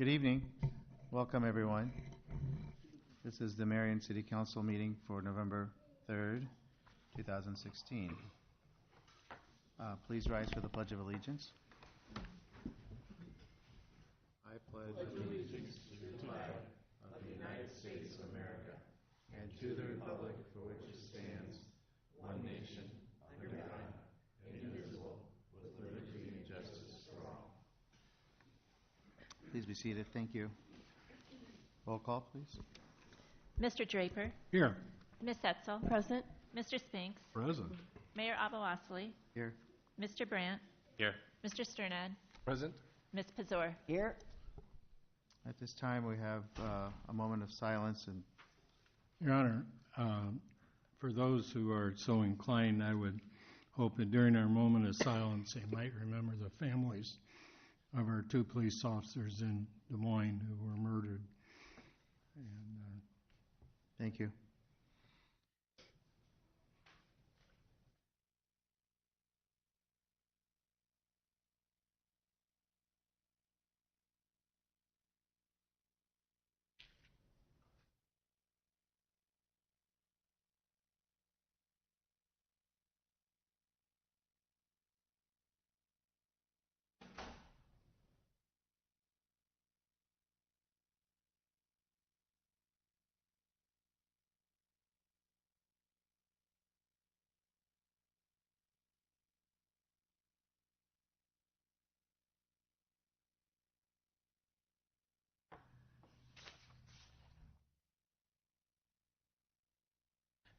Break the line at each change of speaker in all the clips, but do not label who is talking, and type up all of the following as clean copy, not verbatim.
Good evening. Welcome, everyone. This is the Marion City Council meeting for November 3rd, 2016. Please rise for the Pledge of Allegiance. I pledge allegiance to the flag of the United States of America and to the republic for which it stands, one nation, under God, indivisible, with liberty and justice for all. Please be seated. Thank you. Roll call, please.
Mr. Draper.
Here.
Ms. Etzel.
Present.
Mr. Spinks.
Present.
Mayor Abou-Osley.
Here.
Mr. Brandt.
Here.
Mr. Sternad.
Present.
Ms. Pazor.
Here.
At this time, we have a moment of silence. And
Your Honor, for those who are so inclined, I would hope that during our moment of silence, they might remember the families of our two police officers in Des Moines who were murdered. And
thank you.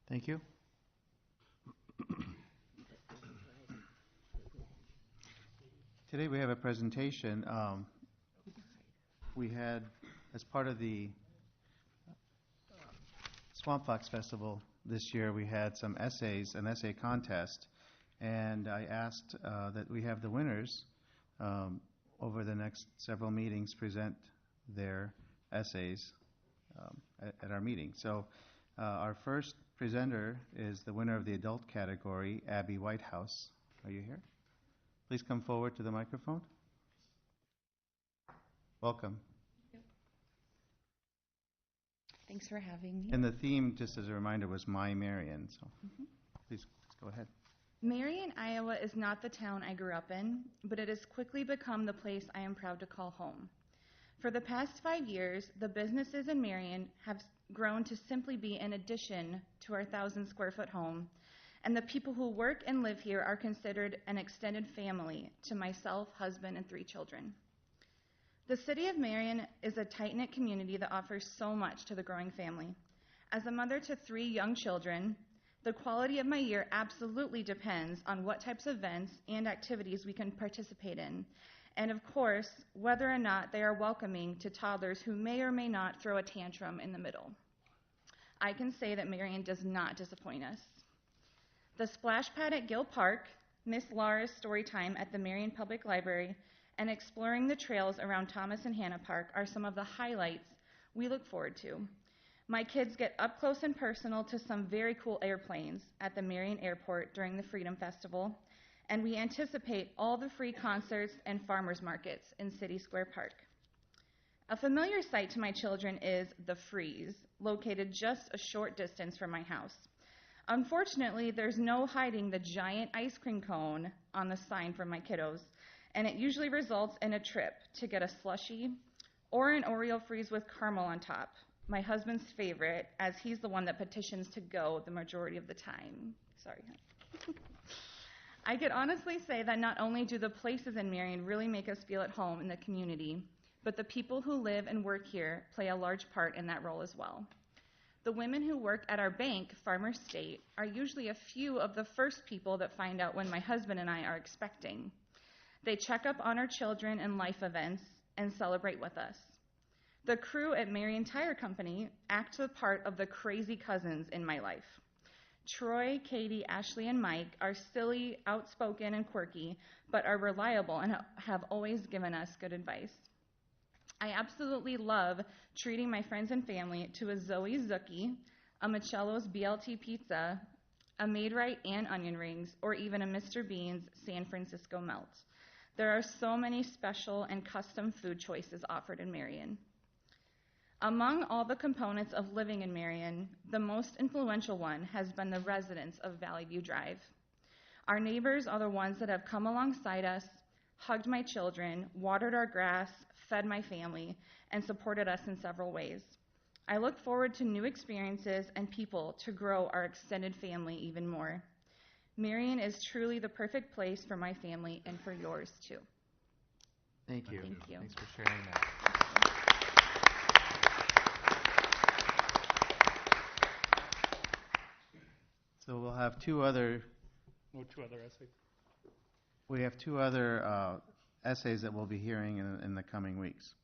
Thank you. Today we have a presentation. We had, as part of the Swamp Fox Festival this year, we had some essays, an essay contest, and I asked that we have the winners over the next several meetings present their essays at our meeting. So our first presenter is the winner of the adult category, Abby Whitehouse. Are you here? Please come forward to the microphone. Welcome.
Thanks for having me.
And the theme, just as a reminder, was My Marion. So please go ahead.
Marion, Iowa is not the town I grew up in, but it has quickly become the place I am proud to call home. For the past 5 years, the businesses in Marion have grown to simply be an addition to our 1,000-square-foot home, and the people who work and live here are considered an extended family to myself, husband, and 3 children. The city of Marion is a tight-knit community that offers so much to the growing family. As a mother to 3 young children, the quality of my year absolutely depends on what types of events and activities we can participate in, and of course, whether or not they are welcoming to toddlers who may or may not throw a tantrum in the middle. I can say that Marion does not disappoint us. The splash pad at Gill Park, Miss Laura's story time at the Marion Public Library, and exploring the trails around Thomas and Hannah Park are some of the highlights we look forward to. My kids get up close and personal to some very cool airplanes at the Marion Airport during the Freedom Festival, and we anticipate all the free concerts and farmers markets in City Square Park. A familiar sight to my children is the Freeze, located just a short distance from my house. Unfortunately, there's no hiding the giant ice cream cone on the sign for my kiddos, and it usually results in a trip to get a slushie or an Oreo Freeze with caramel on top, my husband's favorite, as he's the one that petitions to go the majority of the time. Sorry. I could honestly say that not only do the places in Marion really make us feel at home in the community, but the people who live and work here play a large part in that role as well. The women who work at our bank, Farmers State, are usually a few of the first people that find out when my husband and I are expecting. They check up on our children and life events and celebrate with us. The crew at Marion Tire Company act the part of the crazy cousins in my life. Troy, Katie, Ashley, and Mike are silly, outspoken, and quirky, but are reliable and have always given us good advice. I absolutely love treating my friends and family to a Zoe's Zookie, a Michello's BLT pizza, a Maid-Rite and onion rings, or even a Mr. Bean's San Francisco melt. There are so many special and custom food choices offered in Marion. Among all the components of living in Marion, the most influential one has been the residents of Valley View Drive. Our neighbors are the ones that have come alongside us, hugged my children, watered our grass, fed my family, and supported us in several ways. I look forward to new experiences and people to grow our extended family even more. Marion is truly the perfect place for my family and for yours too.
Thank you.
Thank you.
Thanks for sharing that. So we'll have two other
essays.
We have two other essays that we'll be hearing in the coming weeks.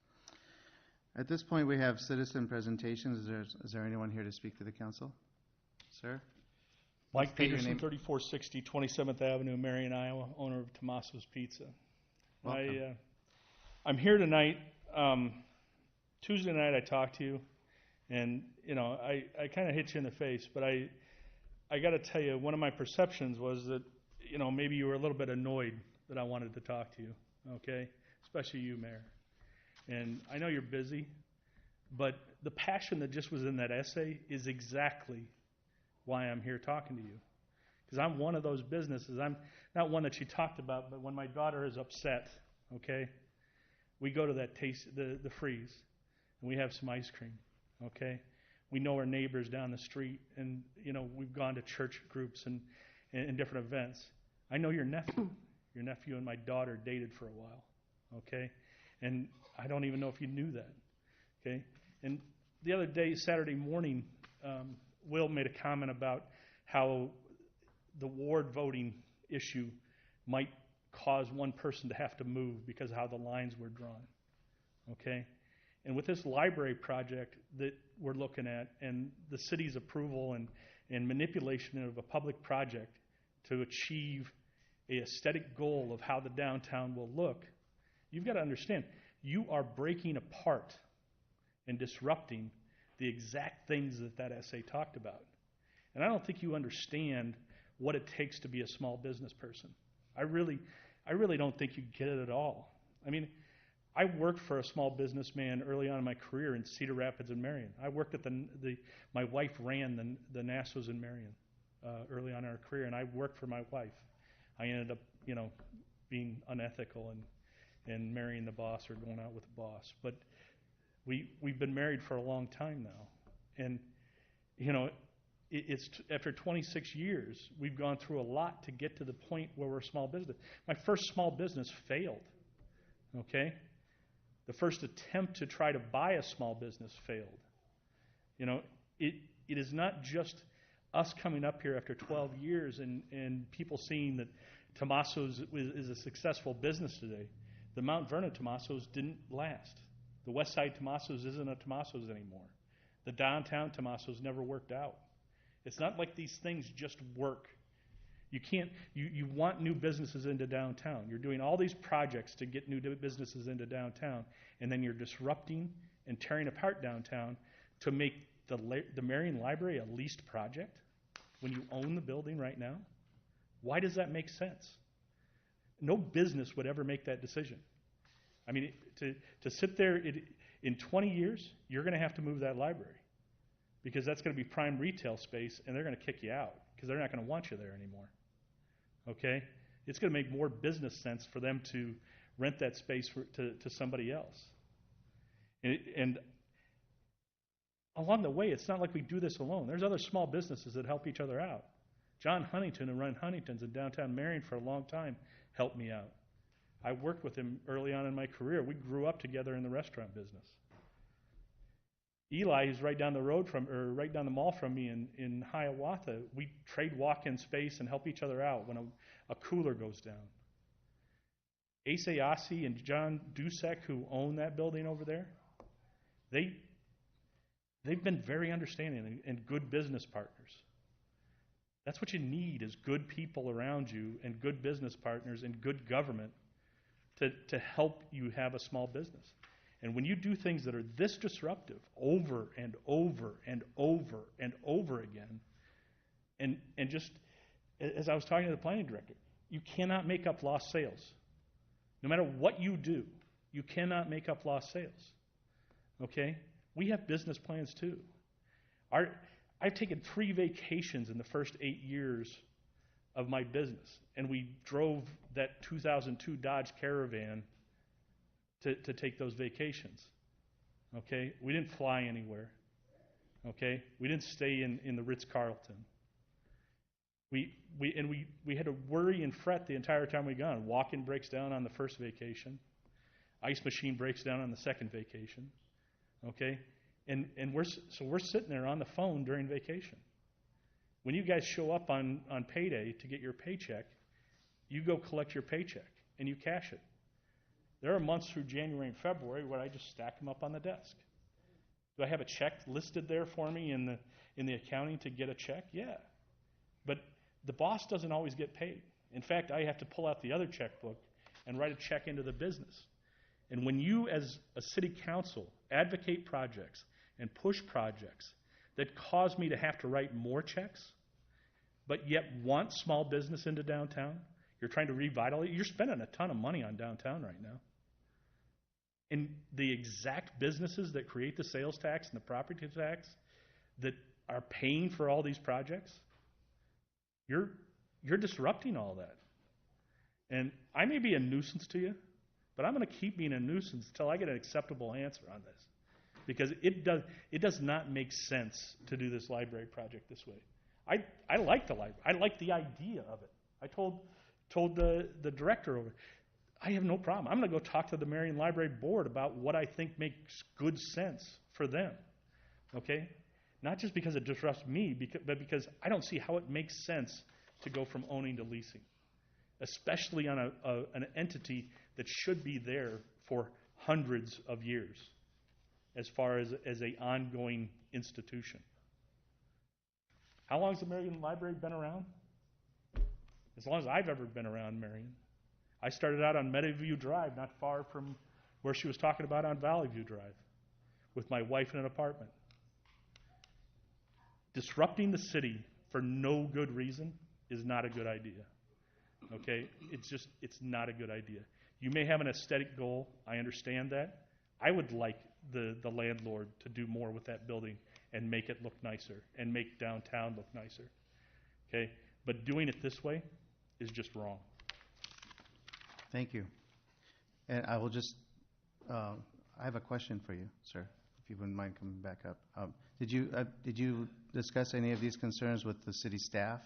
At this point, we have citizen presentations. Is there anyone here to speak to the council? Sir?
Mike
State your
Peterson,
name.
3460 27th Avenue, Marion, Iowa, owner of Tommaso's Pizza.
Welcome.
I'm here tonight. Tuesday night I talked to you, and I kind of hit you in the face, but I got to tell you, one of my perceptions was that maybe you were a little bit annoyed that I wanted to talk to you, okay? Especially you, Mayor. And I know you're busy, but the passion that just was in that essay is exactly why I'm here talking to you. Because I'm one of those businesses. I'm not one that you talked about, but when my daughter is upset, okay, we go to that the freeze, and we have some ice cream, okay? We know our neighbors down the street, and we've gone to church groups and different events. I know your nephew. Your nephew and my daughter dated for a while, okay? And I don't even know if you knew that, okay? And the other day, Saturday morning, Will made a comment about how the ward voting issue might cause one person to have to move because of how the lines were drawn, okay? And with this library project that we're looking at and the city's approval and manipulation of a public project to achieve a aesthetic goal of how the downtown will look, you've got to understand, you are breaking apart and disrupting the exact things that essay talked about. And I don't think you understand what it takes to be a small business person. I really don't think you get it at all. I mean, I worked for a small businessman early on in my career in Cedar Rapids and Marion. I worked at my wife ran the Nassos in Marion early on in our career, and I worked for my wife. I ended up, being unethical and marrying the boss or going out with the boss. But we've been married for a long time now, and it's after 26 years, we've gone through a lot to get to the point where we're a small business. My first small business failed, okay? The first attempt to try to buy a small business failed. It is not just us coming up here after 12 years and people seeing that Tommaso's is a successful business today. The Mount Vernon Tommaso's didn't last. The West Side Tommaso's isn't a Tommaso's anymore. The downtown Tommaso's never worked out. It's not like these things just work. You want new businesses into downtown. You're doing all these projects to get new businesses into downtown, and then you're disrupting and tearing apart downtown to make the Marion Library a leased project when you own the building right now? Why does that make sense? No business would ever make that decision. I mean, to sit there, in 20 years, you're going to have to move that library because that's going to be prime retail space, and they're going to kick you out because they're not going to want you there anymore. Okay? It's going to make more business sense for them to rent that space to somebody else. And along the way, it's not like we do this alone. There's other small businesses that help each other out. John Huntington and Run Huntington's in downtown Marion for a long time helped me out. I worked with him early on in my career. We grew up together in the restaurant business. Eli, who's right down the mall from me in Hiawatha, we trade walk-in space and help each other out when a cooler goes down. Ace Ayasi and John Dusek, who own that building over there, they've been very understanding and good business partners. That's what you need, is good people around you and good business partners and good government to help you have a small business. And when you do things that are this disruptive over and over and over and over again, and just, as I was talking to the planning director, you cannot make up lost sales. No matter what you do, you cannot make up lost sales. Okay? We have business plans too. I've taken 3 vacations in the first 8 years of my business, and we drove that 2002 Dodge Caravan to take those vacations. Okay? We didn't fly anywhere. Okay? We didn't stay in the Ritz-Carlton. We had to worry and fret the entire time we gone. Walk-in breaks down on the first vacation. Ice machine breaks down on the second vacation. Okay? And we're sitting there on the phone during vacation. When you guys show up on payday to get your paycheck, you go collect your paycheck and you cash it. There are months through January and February where I just stack them up on the desk. Do I have a check listed there for me in the accounting to get a check? Yeah. But the boss doesn't always get paid. In fact, I have to pull out the other checkbook and write a check into the business. And when you, as a city council, advocate projects and push projects that cause me to have to write more checks, but yet want small business into downtown, you're trying to revitalize, you're spending a ton of money on downtown right now. And the exact businesses that create the sales tax and the property tax that are paying for all these projects, you're disrupting all that. And I may be a nuisance to you, but I'm going to keep being a nuisance until I get an acceptable answer on this. Because it does not make sense to do this library project this way. I like the library. I like the idea of it. I told the director over, I have no problem. I'm going to go talk to the Marion Library Board about what I think makes good sense for them. Okay? Not just because it disrupts me, but because I don't see how it makes sense to go from owning to leasing, especially on an entity that should be there for hundreds of years as far as an ongoing institution. How long has the Marion Library been around? As long as I've ever been around Marion. I started out on Meadowview Drive, not far from where she was talking about on Valley View Drive, with my wife in an apartment. Disrupting the city for no good reason is not a good idea. Okay? It's not a good idea. You may have an aesthetic goal. I understand that. I would like the landlord to do more with that building and make it look nicer and make downtown look nicer. Okay? But doing it this way is just wrong.
Thank you. And I will just, I have a question for you, sir, if you wouldn't mind coming back up. Did you discuss any of these concerns with the city staff?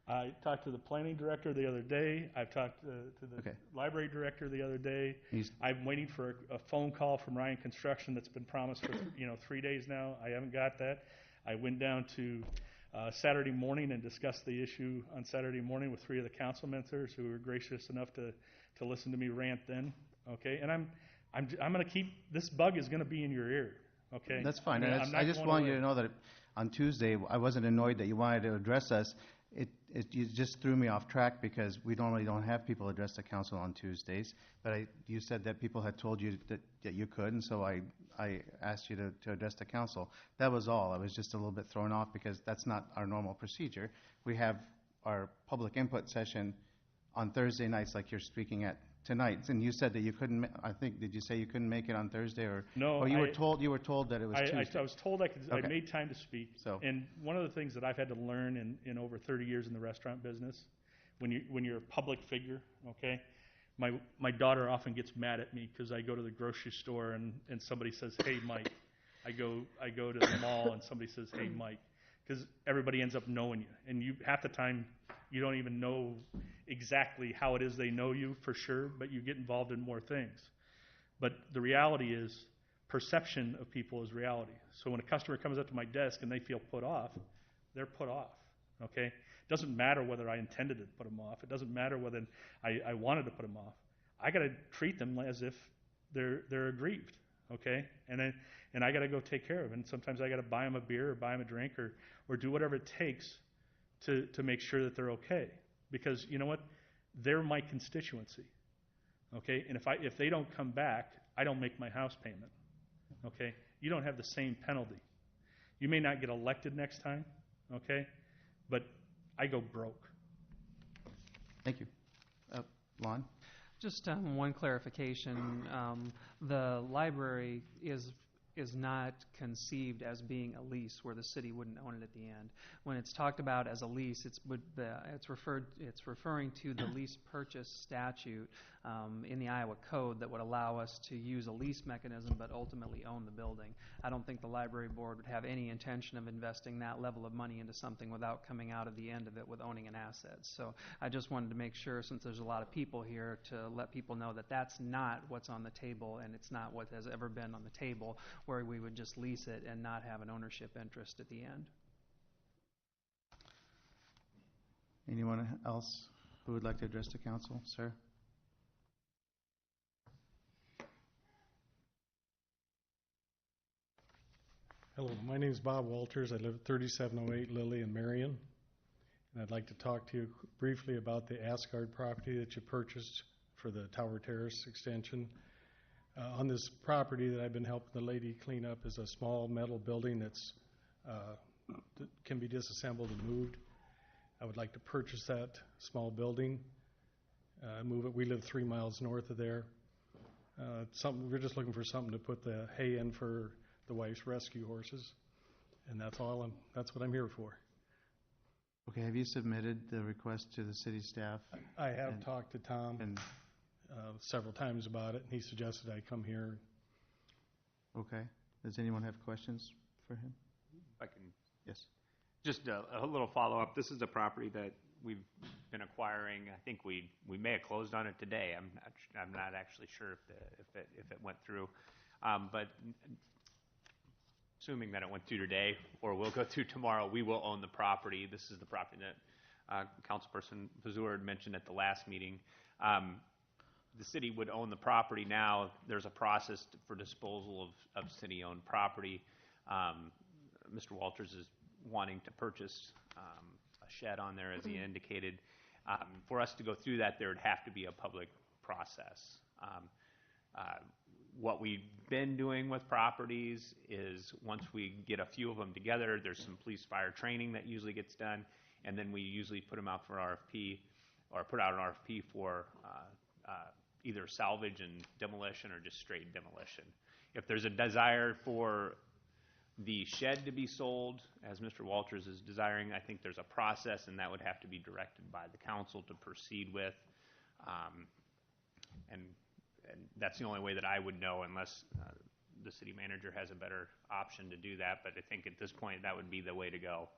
I talked to the planning director the other day. I've talked to the library director the other day. I'm waiting for a phone call from Ryan Construction that's been promised for 3 days now. I haven't got that. I went down to Saturday morning and discussed the issue on Saturday morning with 3 of the council members who were gracious enough to listen to me rant then. Okay, and I'm going to keep, this bug is going to be in your ear. Okay,
that's fine.
I
just want you to know that on Tuesday I wasn't annoyed that you wanted to address us. You just threw me off track because we normally don't have people address the council on Tuesdays. But you said that people had told you that you could, and so I asked you to address the council. That was all. I was just a little bit thrown off because that's not our normal procedure. We have our public input session on Thursday nights like you're speaking at tonight. And you said that you couldn't, I think, did you say you couldn't make it on Thursday?
No.
Or you were told that it was Tuesday?
I was told I made time to speak. And one of the things that I've had to learn in over 30 years in the restaurant business, when you're a public figure, okay, my daughter often gets mad at me because I go to the grocery store and somebody says, "Hey, Mike." I go to the mall and somebody says, "Hey, Mike," because everybody ends up knowing you. And half the time, you don't even know exactly how it is they know you for sure, but you get involved in more things. But the reality is, perception of people is reality. So when a customer comes up to my desk and they feel put off, they're put off, okay? It doesn't matter whether I intended to put them off. It doesn't matter whether I wanted to put them off. I got to treat them as if they're aggrieved, okay? And I got to go take care of it. And sometimes I got to buy them a beer or buy them a drink or do whatever it takes to make sure that they're okay. Because you know what? They're my constituency, okay? And if they don't come back, I don't make my house payment, okay? You don't have the same penalty. You may not get elected next time, okay? But I go broke.
Thank you. Lon?
Just one clarification. The library is not conceived as being a lease where the city wouldn't own it at the end. When it's talked about as a lease, it's referring to the lease purchase statute in the Iowa Code that would allow us to use a lease mechanism but ultimately own the building. I don't think the library board would have any intention of investing that level of money into something without coming out at the end of it with owning an asset. So I just wanted to make sure, since there's a lot of people here, to let people know that that's not what's on the table, and it's not what has ever been on the table, where we would just lease it and not have an ownership interest at the end.
Anyone else who would like to address the council? Sir?
Hello, my name is Bob Walters. I live at 3708 Lilly in Marion. And I'd like to talk to you briefly about the Asgard property that you purchased for the Tower Terrace extension. On this property that I've been helping the lady clean up is a small metal building that can be disassembled and moved. I would like to purchase that small building, move it. We live 3 miles north of there. We're just looking for something to put the hay in for the wife's rescue horses, and that's what I'm here for.
Okay, have you submitted the request to the city staff?
I have talked to Tom several times about it, and he suggested I come here.
Okay. Does anyone have questions for him?
I can.
Yes.
Just a little follow-up. This is a property that we've been acquiring. I think we may have closed on it today. I'm not actually sure if it went through, but assuming that it went through today or will go through tomorrow, we will own the property. This is the property that Councilperson Pazur had mentioned at the last meeting. The city would own the property now. There's a process for disposal of city-owned property. Mr. Walters is wanting to purchase a shed on there, as he indicated. For us to go through that, there would have to be a public process. What we've been doing with properties is once we get a few of them together, there's some police fire training that usually gets done, and then we usually put them out for RFP or put out an RFP for either salvage and demolition or just straight demolition. If there's a desire for the shed to be sold, as Mr. Walters is desiring, I think there's a process, and that would have to be directed by the council to proceed with. And that's the only way that I would know, unless the city manager has a better option to do that. But I think at this point, that would be the way to go.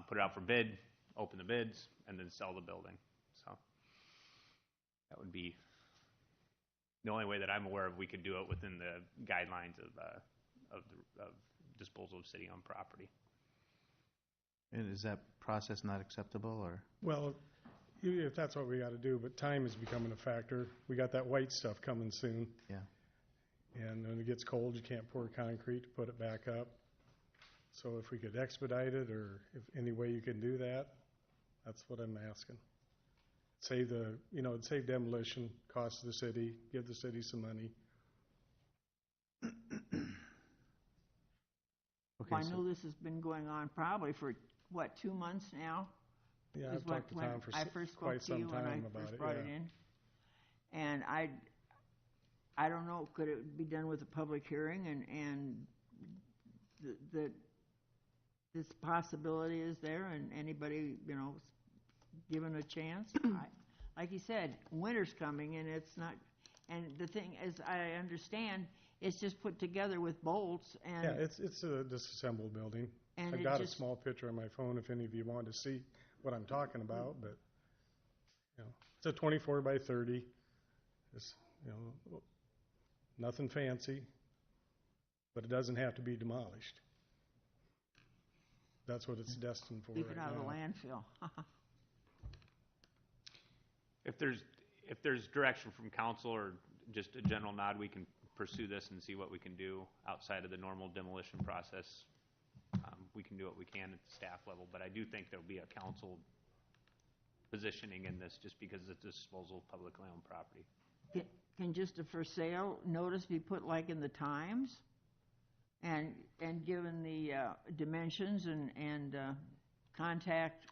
Put it out for bid, open the bids, and then sell the building. So that would be the only way that I'm aware of we could do it within the guidelines of disposal of city-owned property.
And is that process not acceptable, or?
Well, if that's what we got to do, but time is becoming a factor. We got that white stuff coming soon.
Yeah.
And when it gets cold, you can't pour concrete to put it back up. So if we could expedite it, or if any way you can do that, that's what I'm asking. Save it'd save demolition costs of the city, give the city some money.
Okay,
I know this has been going on probably for, 2 months now?
Yeah, I've talked to Tom for quite some time about it.
Brought it in. And I don't know, could it be done with a public hearing and that this possibility is there and anybody, given a chance? Like you said, winter's coming and it's not, and the thing is, I understand, it's just put together with bolts and.
Yeah, it's a disassembled building.
And
I've got a small picture on my phone if any of you want to see what I'm talking about, but it's a 24 by 30. It's nothing fancy, but it doesn't have to be demolished. That's what it's destined for.
Keep it
right
out of the
now.
landfill.
If there's direction from council or just a general nod, we can pursue this and see what we can do outside of the normal demolition process. We can do what we can at the staff level, but I do think there'll be a council positioning in this just because it's disposal of publicly owned property.
Can just a for sale notice be put like in the Times? And given the dimensions and contact?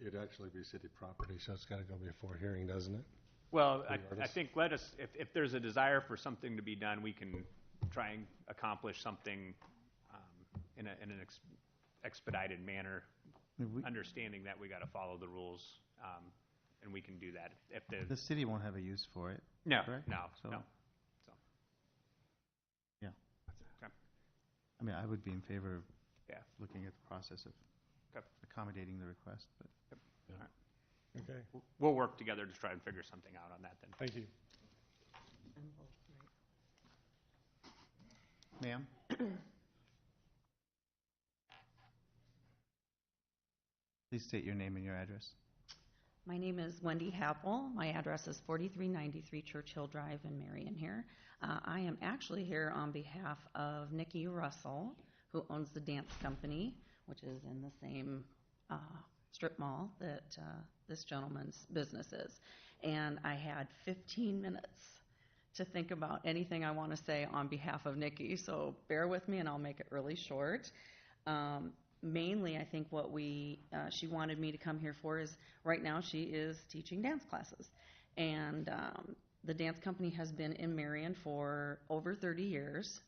It'd actually be city property, so it's got to go before hearing, doesn't it?
Well,
for the
I
artists?
think if there's a desire for something to be done, we can try and accomplish something in an expedited manner, understanding that we got to follow the rules, and we can do that.
The city won't have a use for it.
No,
correct?
no,
So-
no.
Yeah.
Okay.
I mean, I would be in favor of
Yeah.
looking at the process of
Okay.
accommodating the request, but.
Okay,
We'll work together to try and figure something out on that then.
thank you.
Ma'am? Please state your name and your address.
My name is Wendy Happel. My address is 4393 Churchill Drive in Marion here. I am actually here on behalf of Nikki Russell, who owns the dance company, which is in the same strip mall that this gentleman's business is. And I had 15 minutes to think about anything I want to say on behalf of Nikki, so bear with me and I'll make it really short. Mainly, I think what she wanted me to come here for is, right now she is teaching dance classes. And the dance company has been in Marion for over 30 years.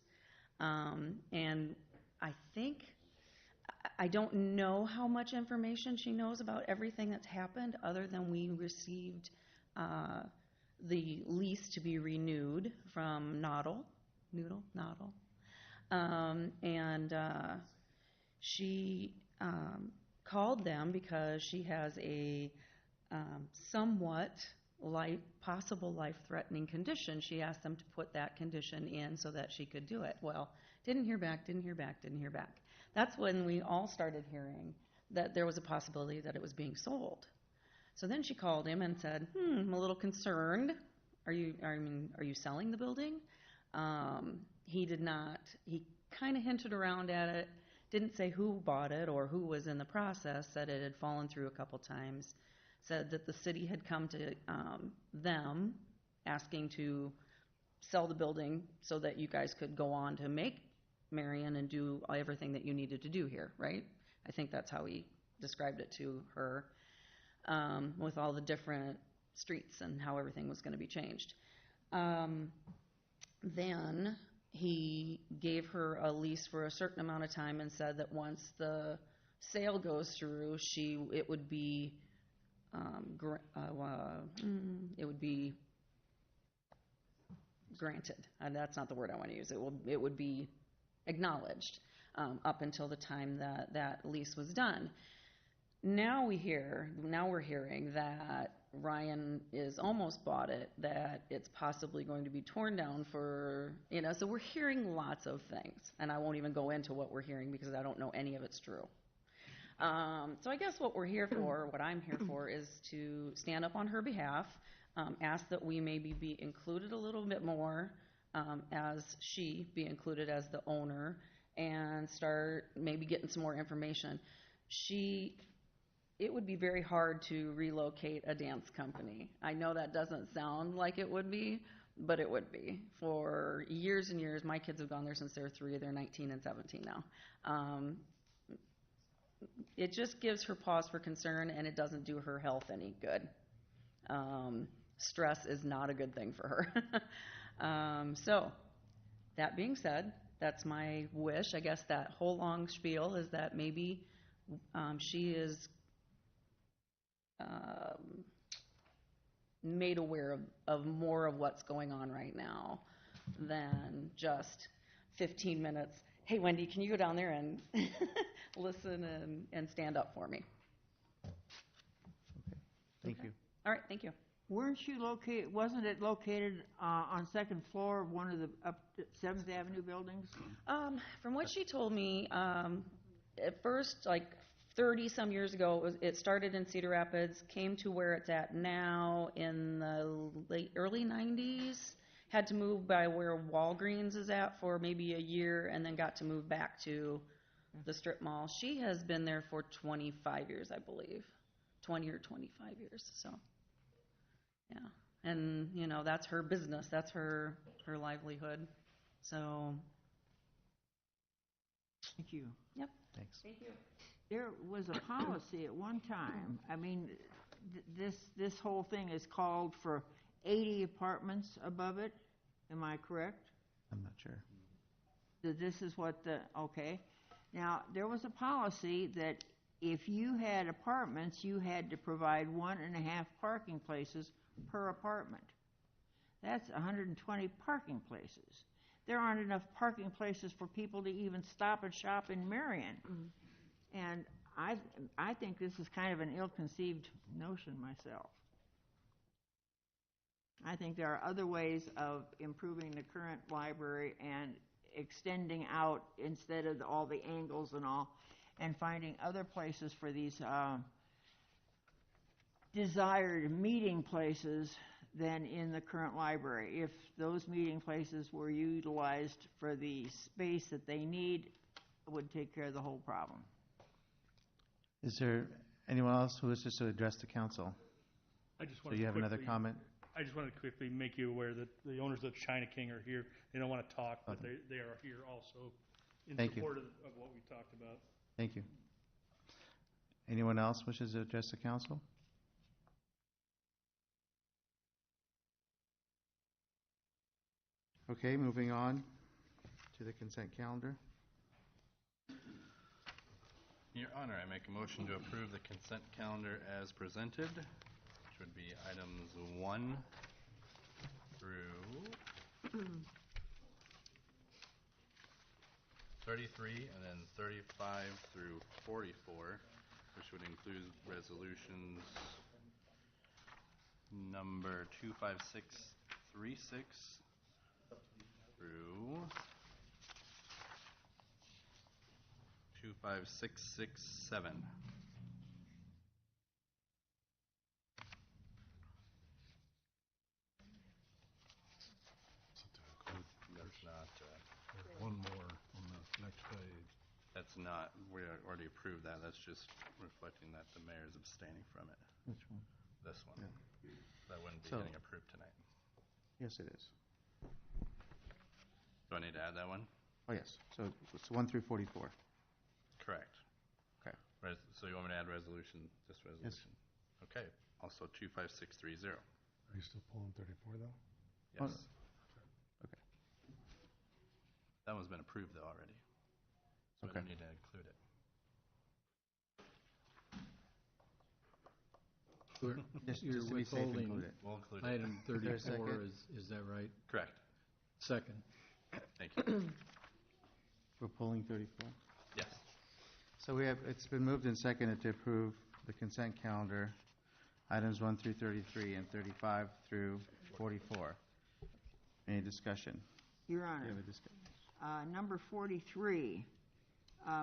And I don't know how much information she knows about everything that's happened, other than we received the lease to be renewed from Noddle. She called them because she has a somewhat possible life-threatening condition. She asked them to put that condition in so that she could do it. Well, didn't hear back. That's when we all started hearing that there was a possibility that it was being sold. So then she called him and said, I'm a little concerned. Are you selling the building? He did not. He kind of hinted around at it, didn't say who bought it or who was in the process, said it had fallen through a couple times, said that the city had come to them asking to sell the building so that you guys could go on to make Marion and do everything that you needed to do here, right? I think that's how he described it to her, with all the different streets and how everything was going to be changed. Then he gave her a lease for a certain amount of time and said that once the sale goes through, it would be granted. That's not the word I want to use. It would be acknowledged up until the time that lease was done. Now we're hearing that Ryan is almost bought it, that it's possibly going to be torn down for, so we're hearing lots of things. And I won't even go into what we're hearing because I don't know any of it's true. So I guess what I'm here for is to stand up on her behalf, ask that we maybe be included a little bit more, as she be included as the owner, and start maybe getting some more information. It would be very hard to relocate a dance company. I know that doesn't sound like it would be, but it would be. For years and years, my kids have gone there since they're 3, they're 19 and 17 now. It just gives her pause for concern, and it doesn't do her health any good. Stress is not a good thing for her. So, that being said, that's my wish. I guess that whole long spiel is that maybe she is made aware of more of what's going on right now than just 15 minutes. Hey, Wendy, can you go down there and listen and stand up for me?
Okay. Thank you.
All right, thank you.
Wasn't it located on second floor of one of the 7th Avenue buildings?
From what she told me, at first, like 30-some years ago, it started in Cedar Rapids, came to where it's at now in the early 90s, had to move by where Walgreens is at for maybe a year, and then got to move back to the strip mall. She has been there for 25 years, I believe, 20 or 25 years, so, yeah. And, that's her business, that's her livelihood, so.
Thank you.
Yep.
Thanks.
Thank you.
There was a policy at one time. I mean, this whole thing is called for 80 apartments above it. Am I correct?
I'm not sure.
That this is what okay. Now, there was a policy that if you had apartments, you had to provide 1.5 parking places per apartment. That's 120 parking places. There aren't enough parking places for people to even stop and shop in Marion. And I think this is kind of an ill-conceived notion myself. I think there are other ways of improving the current library and extending out instead of all the angles and all, and finding other places for these desired meeting places than in the current library. If those meeting places were utilized for the space that they need, it would take care of the whole problem.
Is there anyone else who wishes to address the council?
I just
So
want
you
to
have another
quickly,
comment?
I just wanted to quickly make you aware that the owners of China King are here. They don't want to talk, but they are here also in
Thank you.
support of what we talked about.
Thank you. Anyone else wishes to address the council? Okay, moving on to the consent calendar.
Your Honor, I make a motion to approve the consent calendar as presented, which would be items 1 through 33, and then 35 through 44, which would include resolutions number 25636 through 25667. That's not,
There's one more on the next page.
that's not, we already approved that. That's just reflecting that the mayor is abstaining from it.
Which one?
This one.
Yeah.
That wouldn't be
So-
getting approved tonight.
Yes, it is.
Do I need to add that one?
Oh, yes. So it's 1 through 44.
Correct.
Okay.
So you want me to add resolution, just resolution? Okay. Also 25630.
Are you still pulling 34 though?
Oh,
Yes.
Okay.
That one's been approved though already. So I
Okay.
don't need to include it.
Just
You're
to be safe,
withholding
include it.
We'll include it.
Item
there a
34,
second?
is that right?
Correct.
Second.
Thank you.
We're pulling 34.
Yes.
So it's been moved and seconded to approve the consent calendar, items 1 through 33 and 35 through 44. Any discussion?
Your
Do you
Honor.
have a discussion?
Number 43,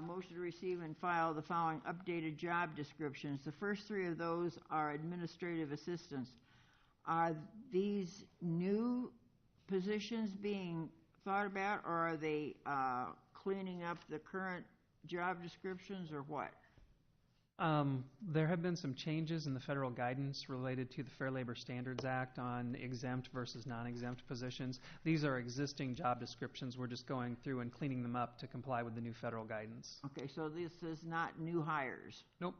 motion to receive and file the following updated job descriptions. The first 3 of those are administrative assistants. Are these new positions being thought about, or are they cleaning up the current job descriptions, or what?
There have been some changes in the federal guidance related to the Fair Labor Standards Act on exempt versus non-exempt positions. These are existing job descriptions. We're just going through and cleaning them up to comply with the new federal guidance.
Okay, so this is not new hires.
Nope.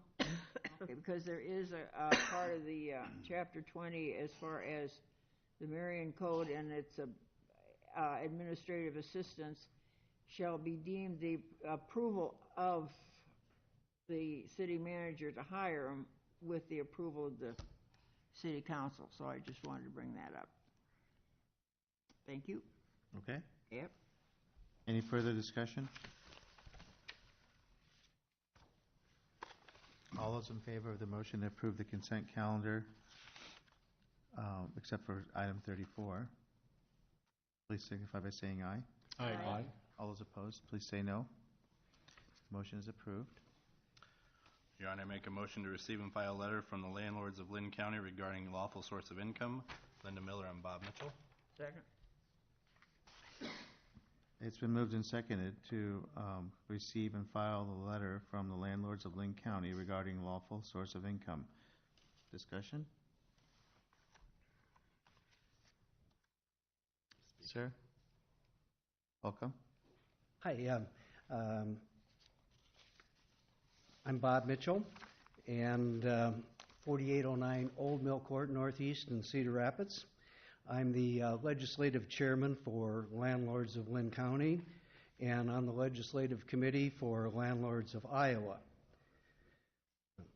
Okay, because there is a part of the Chapter 20 as far as the Marion Code, and it's administrative assistants shall be deemed the approval of the city manager to hire them with the approval of the city council. So I just wanted to bring that up. Thank you.
Okay.
Yep.
Any further discussion? All those in favor of the motion to approve the consent calendar, except for item 34, please signify by saying aye.
Aye.
All those opposed, please say no. Motion is approved.
Your Honor, I make a motion to receive and file a letter from the landlords of Lynn County regarding lawful source of income. Linda Miller and Bob Mitchell.
Second.
It's been moved and seconded to receive and file the letter from the landlords of Lynn County regarding lawful source of income. Discussion? Sir? Welcome.
Hi, I'm Bob Mitchell, and 4809 Old Mill Court Northeast in Cedar Rapids. I'm the legislative chairman for Landlords of Lynn County and on the legislative committee for Landlords of Iowa.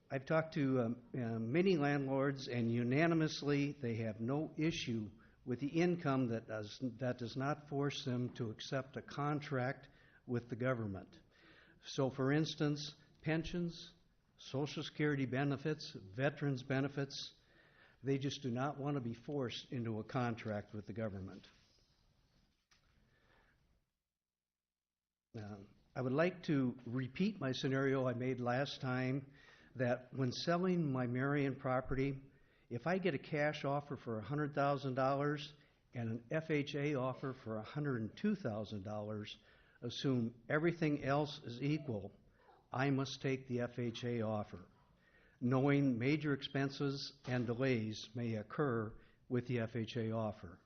I've talked to many landlords, and unanimously they have no issue with the income that does not force them to accept a contract with the government. So, for instance, pensions, Social Security benefits, veterans benefits, they just do not want to be forced into a contract with the government. I would like to repeat my scenario I made last time, that when selling my Marion property, if I get a cash offer for $100,000 and an FHA offer for $102,000, assume everything else is equal, I must take the FHA offer, knowing major expenses and delays may occur with the FHA offer.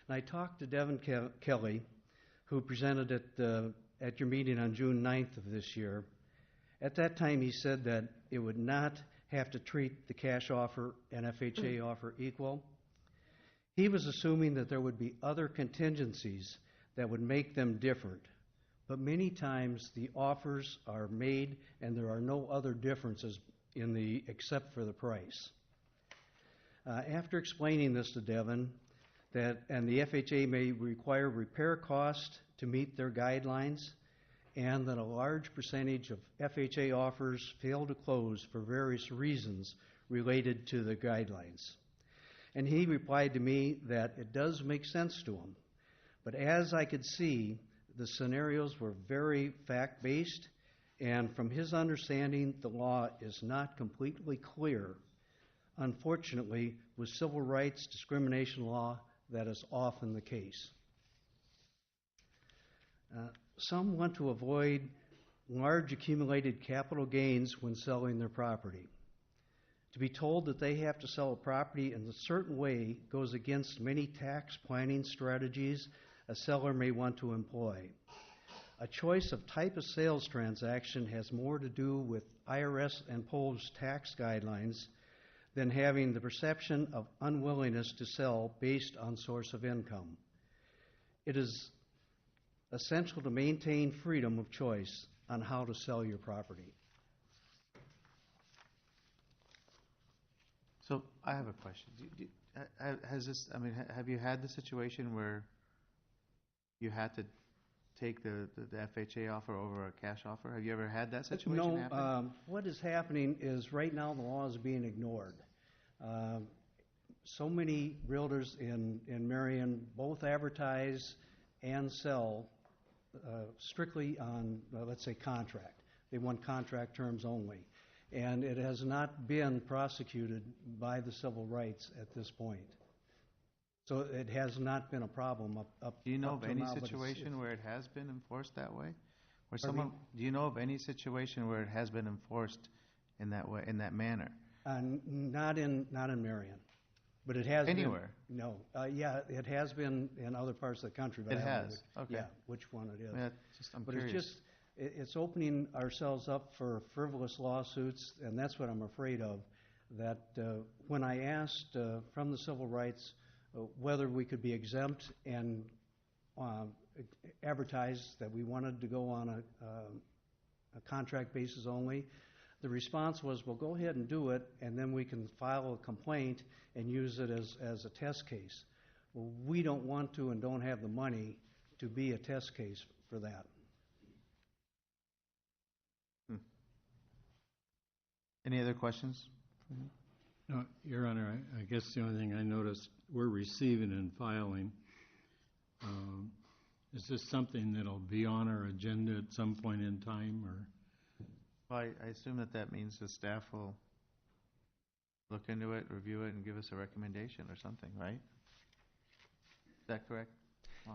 And I talked to Devin Kelly, who presented at your meeting on June 9th of this year. At that time, he said that it would not have to treat the cash offer and FHA offer equal. He was assuming that there would be other contingencies that would make them different. But many times the offers are made and there are no other differences except for the price. After explaining this to Devin, and the FHA may require repair costs to meet their guidelines, and that a large percentage of FHA offers fail to close for various reasons related to the guidelines. And he replied to me that it does make sense to him. But as I could see, the scenarios were very fact-based, and from his understanding, the law is not completely clear. Unfortunately, with civil rights discrimination law, that is often the case. Some want to avoid large accumulated capital gains when selling their property. To be told that they have to sell a property in a certain way goes against many tax planning strategies a seller may want to employ. A choice of type of sales transaction has more to do with IRS imposed tax guidelines than having the perception of unwillingness to sell based on source of income. It is essential to maintain freedom of choice on how to sell your property.
So I have a question. Have you had the situation where you had to take the FHA offer over a cash offer? Have you ever had that situation happen?
No. What is happening is right now the law is being ignored. So many realtors in Marion both advertise and sell strictly on, let's say, contract. They want contract terms only. And it has not been prosecuted by the civil rights at this point. So it has not been a problem up
Do you know
up
of
till
any
now, but
situation where it has been enforced that way?
Pardon me?
Do you know of any situation where it has been enforced in that way, in that manner?
Not in Marion, but it has
Anywhere?
been. No. Yeah, it has been in other parts of the country. But
It
I don't know
has? Okay.
Yeah, which one it is.
I'm
But
curious.
it's opening ourselves up for frivolous lawsuits, and that's what I'm afraid of. That when I asked from the civil rights whether we could be exempt and advertise that we wanted to go on a contract basis only, the response was, well, go ahead and do it, and then we can file a complaint and use it as a test case. Well, we don't want to and don't have the money to be a test case for that.
Any other questions?
No, Your Honor, I guess the only thing I noticed, we're receiving and filing. Is this something that'll be on our agenda at some point in time, or?
Well, I assume that means the staff will look into it, review it, and give us a recommendation or something, right? Is that correct?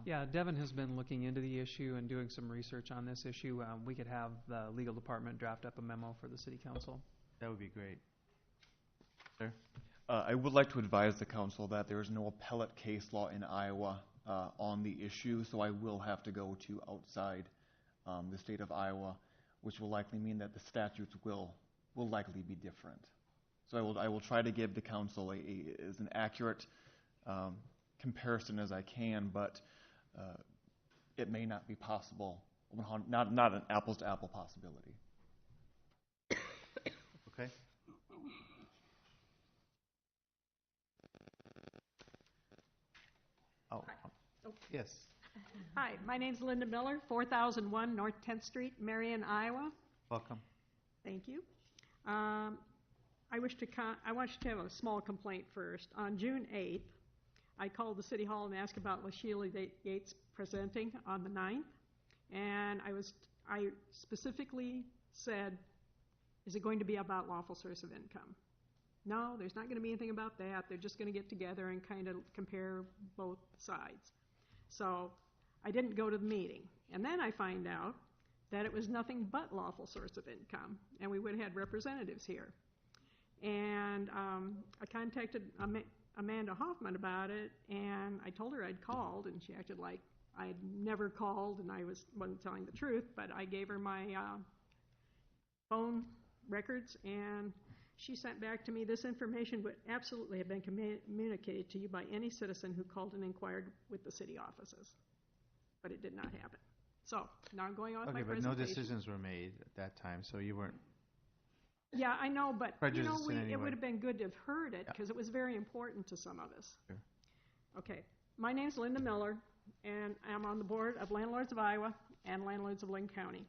Yeah, Devin has been looking into the issue and doing some research on this issue. We could have the legal department draft up a memo for the city council.
That would be great. Sir?
I would like to advise the council that there is no appellate case law in Iowa on the issue, so I will have to go to outside the state of Iowa, which will likely mean that the statutes will likely be different. So I will try to give the council as an accurate comparison as I can, but it may not be possible, not an apples-to-apple possibility.
Okay. Oh, yes.
Hi, my name's Linda Miller, 4001 North 10th Street, Marion, Iowa.
Welcome.
Thank you. I want you to have a small complaint first. On June 8th, I called the City Hall and asked about LaSheila Yates presenting on the 9th, and I specifically said, is it going to be about lawful source of income? No, there's not going to be anything about that. They're just going to get together and kind of compare both sides. So I didn't go to the meeting. And then I find out that it was nothing but lawful source of income, and we would have had representatives here. And I contacted Amanda Hoffman about it, and I told her I'd called, and she acted like I had never called and I wasn't telling the truth, but I gave her my phone records, and she sent back to me, this information would absolutely have been communicated to you by any citizen who called and inquired with the city offices. But it did not happen. So now I'm going on with my presentation.
Okay, but no decisions were made at that time, so you weren't.
Yeah, I know, but
prejudiced in any
it
way.
would have been good to have heard it because it was very important to some of us.
Sure.
Okay, my name's Linda Miller, and I'm on the board of Landlords of Iowa and Landlords of Linn County.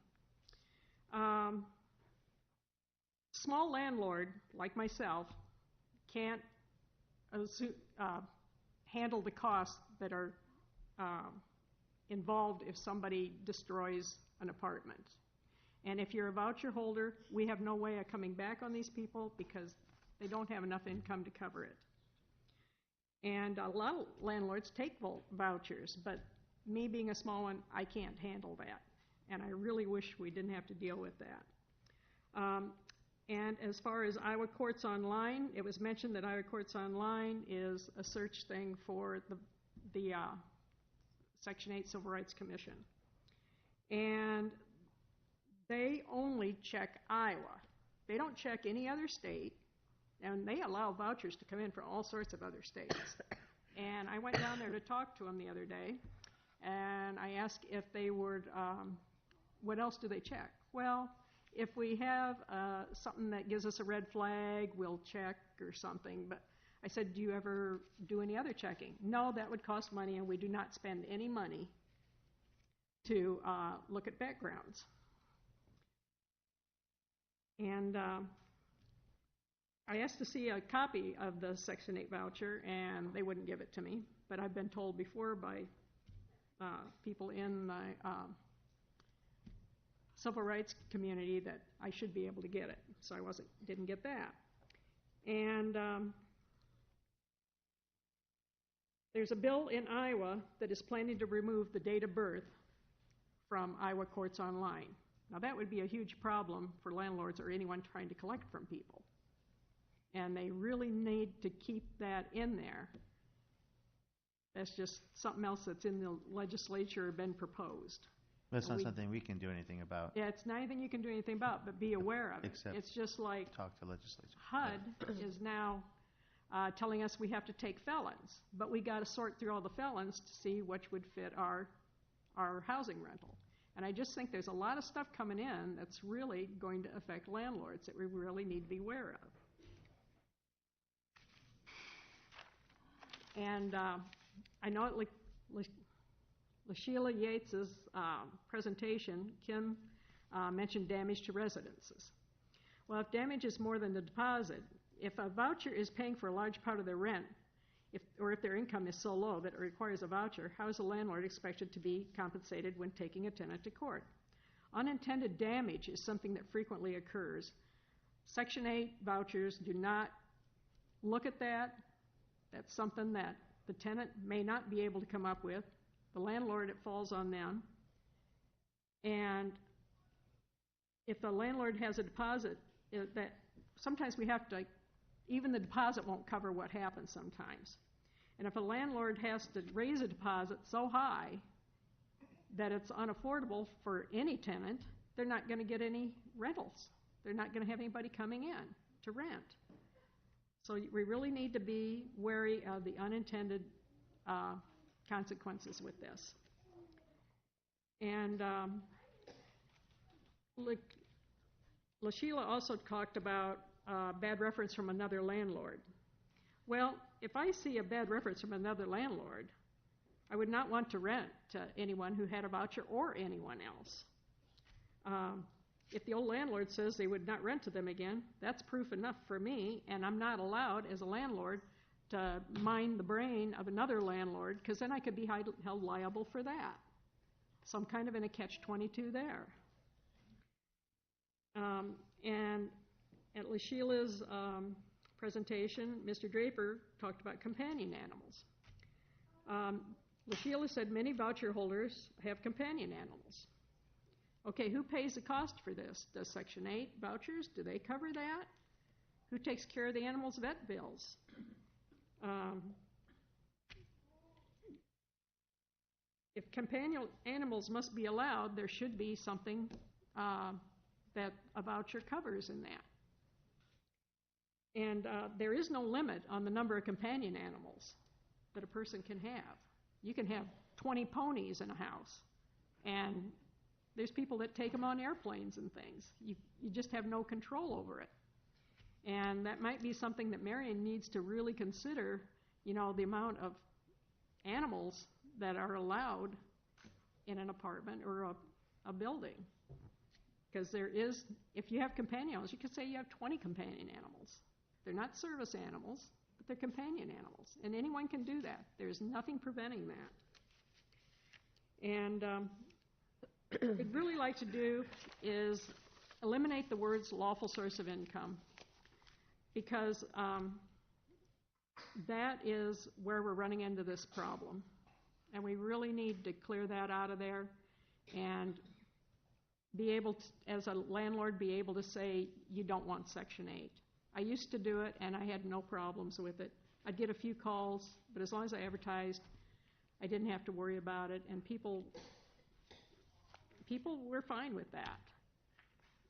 Small landlord like myself can't handle the costs that are involved if somebody destroys an apartment. And if you're a voucher holder, we have no way of coming back on these people because they don't have enough income to cover it. And a lot of landlords take vouchers, but me being a small one, I can't handle that. And I really wish we didn't have to deal with that. And as far as Iowa Courts Online, it was mentioned that Iowa Courts Online is a search thing for the Section 8 Civil Rights Commission. And they only check Iowa. They don't check any other state, and they allow vouchers to come in for all sorts of other states. And I went down there to talk to them the other day, and I asked if they would, what else do they check? Well, if we have something that gives us a red flag, we'll check or something. But I said, do you ever do any other checking? No, that would cost money, and we do not spend any money to look at backgrounds. And I asked to see a copy of the Section 8 voucher, and they wouldn't give it to me. But I've been told before by people in the civil rights community that I should be able to get it. So I didn't get that. And there's a bill in Iowa that is planning to remove the date of birth from Iowa Courts Online. Now that would be a huge problem for landlords or anyone trying to collect from people. And they really need to keep that in there. That's just something else that's in the legislature been proposed.
That's not something we can do anything about.
Yeah, it's not anything you can do anything about, but be aware of it.
Except
it's just like
talk to legislature.
HUD is now telling us we have to take felons, but we got to sort through all the felons to see which would fit our housing rental. And I just think there's a lot of stuff coming in that's really going to affect landlords that we really need to be aware of. And I know LaSheila Yates's presentation, Kim mentioned damage to residences. Well, if damage is more than the deposit, if a voucher is paying for a large part of their rent, or if their income is so low that it requires a voucher, how is the landlord expected to be compensated when taking a tenant to court? Unintended damage is something that frequently occurs. Section 8 vouchers do not look at that. That's something that the tenant may not be able to come up with. The landlord, it falls on them. And if the landlord has a deposit, that sometimes we have to, even the deposit won't cover what happens sometimes. And if a landlord has to raise a deposit so high that it's unaffordable for any tenant, they're not going to get any rentals. They're not going to have anybody coming in to rent. So we really need to be wary of the unintended consequences with this. And LaSheila also talked about bad reference from another landlord. Well, if I see a bad reference from another landlord, I would not want to rent to anyone who had a voucher or anyone else. If the old landlord says they would not rent to them again, that's proof enough for me, and I'm not allowed as a landlord to mind the brain of another landlord, because then I could be held liable for that. So I'm kind of in a catch-22 there. And at LaSheila's presentation, Mr. Draper talked about companion animals. LaSheila said many voucher holders have companion animals. Okay, who pays the cost for this? Does Section 8 vouchers, do they cover that? Who takes care of the animal's vet bills? If companion animals must be allowed, there should be something that a voucher covers in that. And there is no limit on the number of companion animals that a person can have. You can have 20 ponies in a house, and there's people that take them on airplanes and things. You just have no control over it. And that might be something that Marion needs to really consider, the amount of animals that are allowed in an apartment or a building. Because if you have companion animals, you could say you have 20 companion animals. They're not service animals, but they're companion animals. And anyone can do that. There's nothing preventing that. And what I'd really like to do is eliminate the words lawful source of income, because that is where we're running into this problem. And we really need to clear that out of there and be able to, as a landlord, be able to say you don't want Section 8. I used to do it, and I had no problems with it. I'd get a few calls, but as long as I advertised, I didn't have to worry about it, and people were fine with that.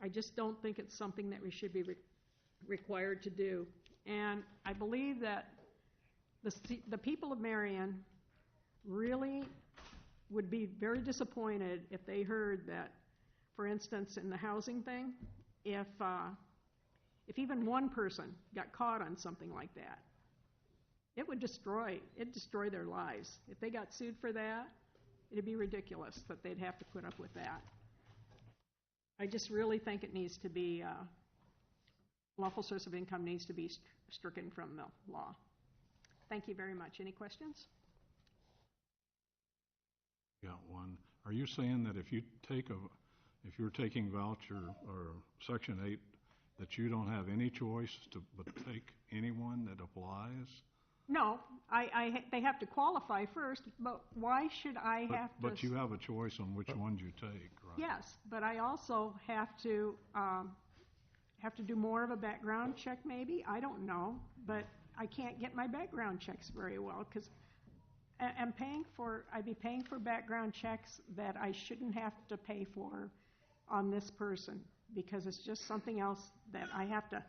I just don't think it's something that we should be required to do. And I believe that the people of Marion really would be very disappointed if they heard that, for instance, in the housing thing, if even one person got caught on something like that, it'd destroy their lives. If they got sued for that, it'd be ridiculous that they'd have to put up with that. I just really think it needs to be, lawful source of income needs to be stricken from the law. Thank you very much. Any questions?
Got one. Are you saying that if you're taking voucher or Section 8, that you don't have any choice but take anyone that applies?
No, they have to qualify first, but why should I have to?
But you have a choice on which ones you take, right?
Yes, but I also have to do more of a background check maybe. I don't know, but I can't get my background checks very well because I'd be paying for background checks that I shouldn't have to pay for on this person, because it's just something else that I have to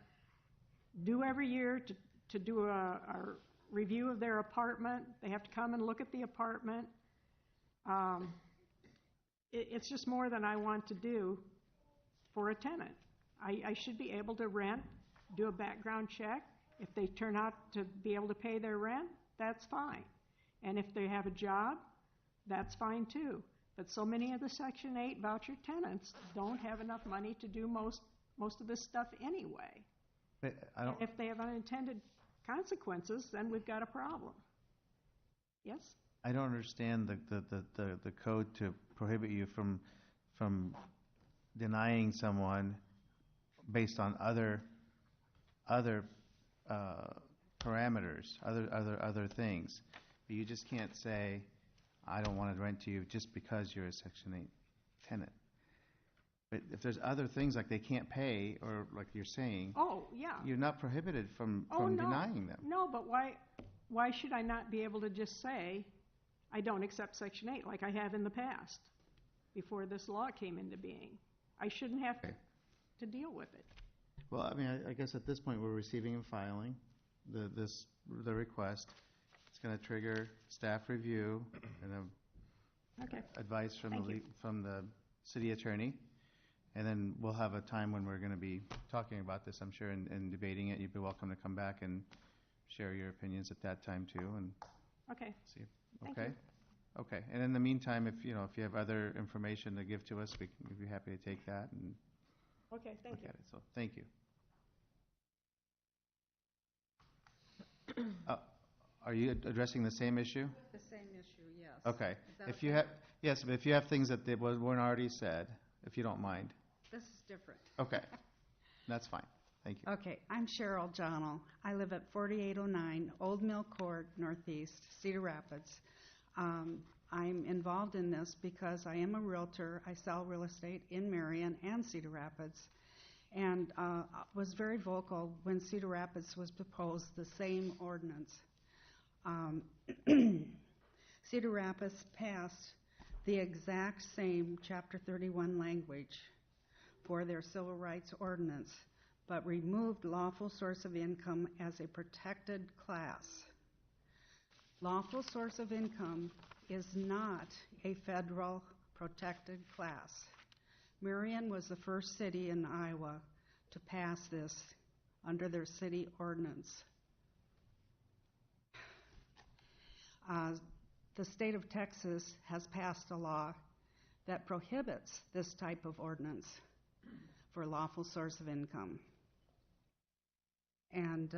do every year to do a review of their apartment. They have to come and look at the apartment. It's just more than I want to do for a tenant. I should be able to rent, do a background check. If they turn out to be able to pay their rent, that's fine. And if they have a job, that's fine too. But so many of the Section 8 voucher tenants don't have enough money to do most of this stuff anyway.
But
if they have unintended consequences, then we've got a problem. Yes?
I don't understand the code to prohibit you from denying someone based on other parameters, other things. But you just can't say, I don't want to rent to you just because you're a Section 8 tenant. But if there's other things like they can't pay, or like you're saying, you're not prohibited from denying them.
No, but why should I not be able to just say, I don't accept Section 8 like I have in the past before this law came into being? I shouldn't have to deal with it.
Well, I mean, I guess at this point we're receiving and filing the request. It's going to trigger staff review and
Okay.
advice from
Thank you.
from the city attorney. And then we'll have a time when we're going to be talking about this, I'm sure, and debating it. You'd be welcome to come back and share your opinions at that time too, and
Okay.
see.
Thank
Okay?
you.
Okay. And in the meantime, if you have other information to give to us, we'd be happy to take that and
Okay, thank
look
you.
at it. So, thank you. Are you addressing the same issue?
The same issue, yes.
Okay.
Is that
If you
okay?
have, yes, but if you have things that weren't already said, if you don't mind.
This is different.
Okay. That's fine. Thank you.
Okay, I'm Cheryl Johnell. I live at 4809 Old Mill Court, Northeast, Cedar Rapids. I'm involved in this because I am a realtor. I sell real estate in Marion and Cedar Rapids, and was very vocal when Cedar Rapids was proposed the same ordinance. Cedar Rapids passed the exact same Chapter 31 language for their civil rights ordinance, but removed lawful source of income as a protected class. Lawful source of income is not a federal protected class. Marion was the first city in Iowa to pass this under their city ordinance. The state of Texas has passed a law that prohibits this type of ordinance for lawful source of income. And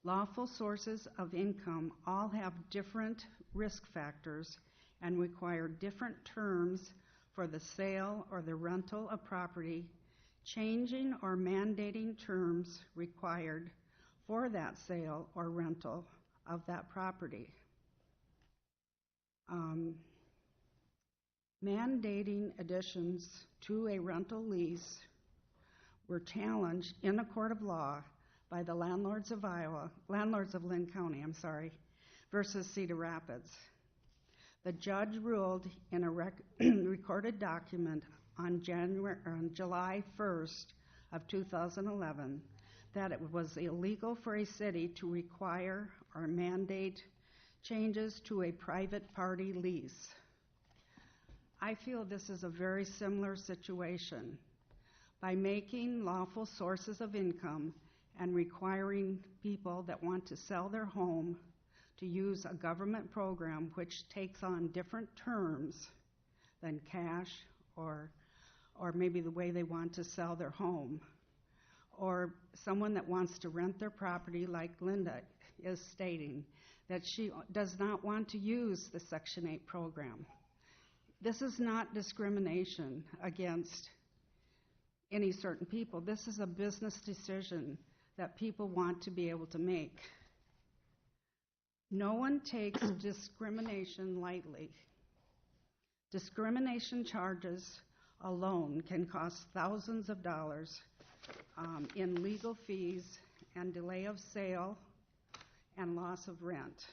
lawful sources of income all have different risk factors and require different terms for the sale or the rental of property, changing or mandating terms required for that sale or rental of that property. Mandating additions to a rental lease were challenged in a court of law by the landlords of Lynn County, versus Cedar Rapids. The judge ruled in a recorded document on July 1st of 2011 that it was illegal for a city to require or mandate changes to a private party lease. I feel this is a very similar situation. By making lawful sources of income and requiring people that want to sell their home to use a government program which takes on different terms than cash or maybe the way they want to sell their home, or someone that wants to rent their property like Linda is stating that she does not want to use the Section 8 program. This is not discrimination against any certain people. This is a business decision that people want to be able to make. No one takes discrimination lightly. Discrimination charges alone can cost thousands of dollars in legal fees and delay of sale and loss of rent.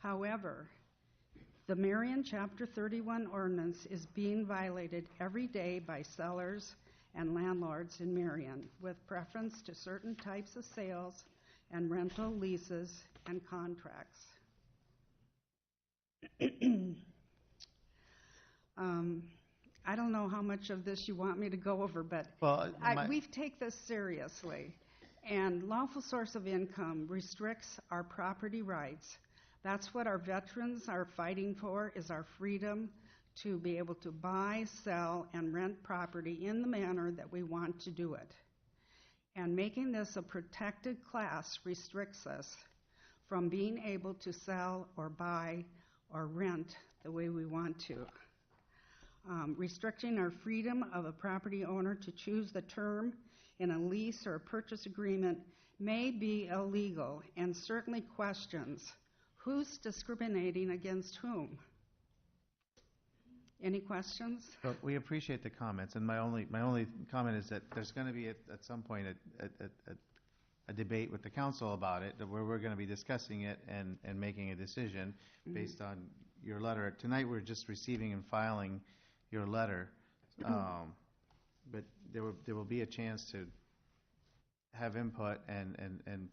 However, the Marion Chapter 31 ordinance is being violated every day by sellers and landlords in Marion with preference to certain types of sales and rental leases and contracts. I don't know how much of this you want me to go over, but we take this seriously. And lawful source of income restricts our property rights. That's what our veterans are fighting for, is our freedom to be able to buy, sell, and rent property in the manner that we want to do it. And making this a protected class restricts us from being able to sell or buy or rent the way we want to. Restricting our freedom of a property owner to choose the term in a lease or a purchase agreement may be illegal and certainly questions who's discriminating against whom. Any questions?
Well, we appreciate the comments, and my only comment is that there's going to be at some point a debate with the council about it, where we're going to be discussing it and making a decision based on your letter. Tonight we're just receiving and filing your letter, but there will be a chance to have input and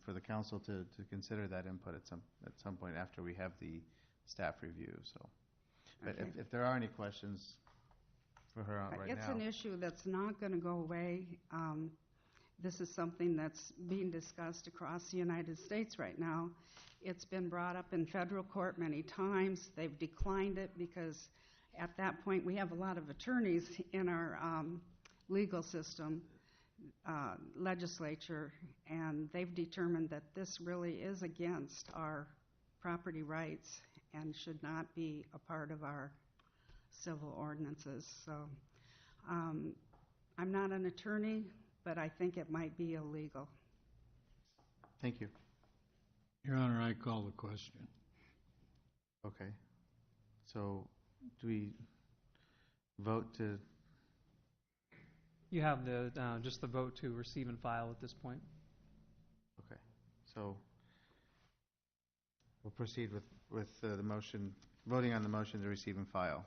for the council to consider that input at some point after we have the staff review, so. But
Okay.
if there are any questions for her right now.
It's an issue that's not going to go away. This is something that's being discussed across the United States right now. It's been brought up in federal court many times. They've declined it because at that point we have a lot of attorneys in our legal system, legislature, and they've determined that this really is against our property rights and should not be a part of our civil ordinances. So I'm not an attorney, but I think it might be illegal.
Thank you.
Your Honor, I call the question.
Okay. So do we vote to,
You have the, just the vote to receive and file at this point.
okay, so we'll proceed with the motion, voting on the motion to receive and file.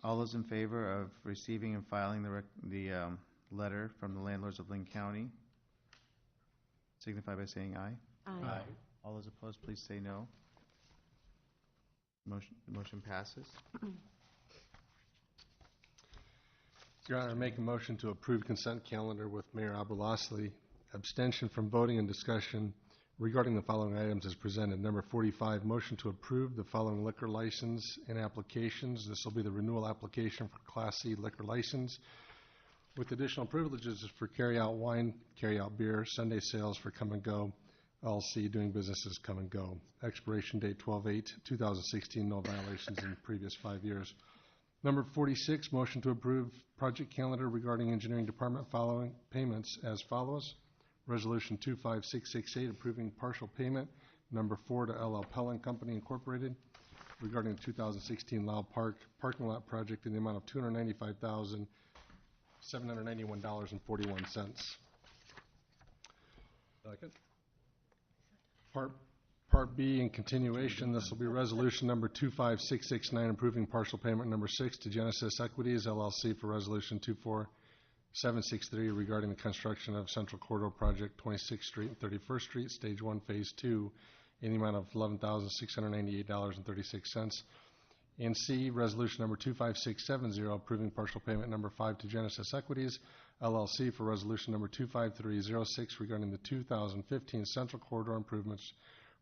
All those in favor of receiving and filing the letter from the landlords of Lynn County signify by saying aye.
Aye.
All those opposed, please say no. Motion passes.
Your Honor, I make a motion to approve consent calendar with Mayor Abelosley. Abstention from voting and discussion regarding the following items as presented. Number 45, motion to approve the following liquor license and applications. This will be the renewal application for Class C liquor license with additional privileges for carry-out wine, carry-out beer, Sunday sales for Come and Go, LLC doing business as Come and Go. Expiration date 12/8/2016, no violations in previous 5 years. Number 46, motion to approve project calendar regarding engineering department following payments as follows. Resolution 25668, approving partial payment number 4 to LL Pellin Company Incorporated regarding the 2016 Lau Park parking lot project in the amount of $295,791.41.
Second?
Part B in continuation, this will be resolution number 25669, approving partial payment number 6 to Genesis Equities LLC for resolution 24763 regarding the construction of Central Corridor Project, 26th Street and 31st Street, Stage 1, Phase 2, in the amount of $11,698.36. And C, resolution number 25670, approving partial payment number 5 to Genesis Equities LLC for resolution number 25306 regarding the 2015 Central Corridor Improvements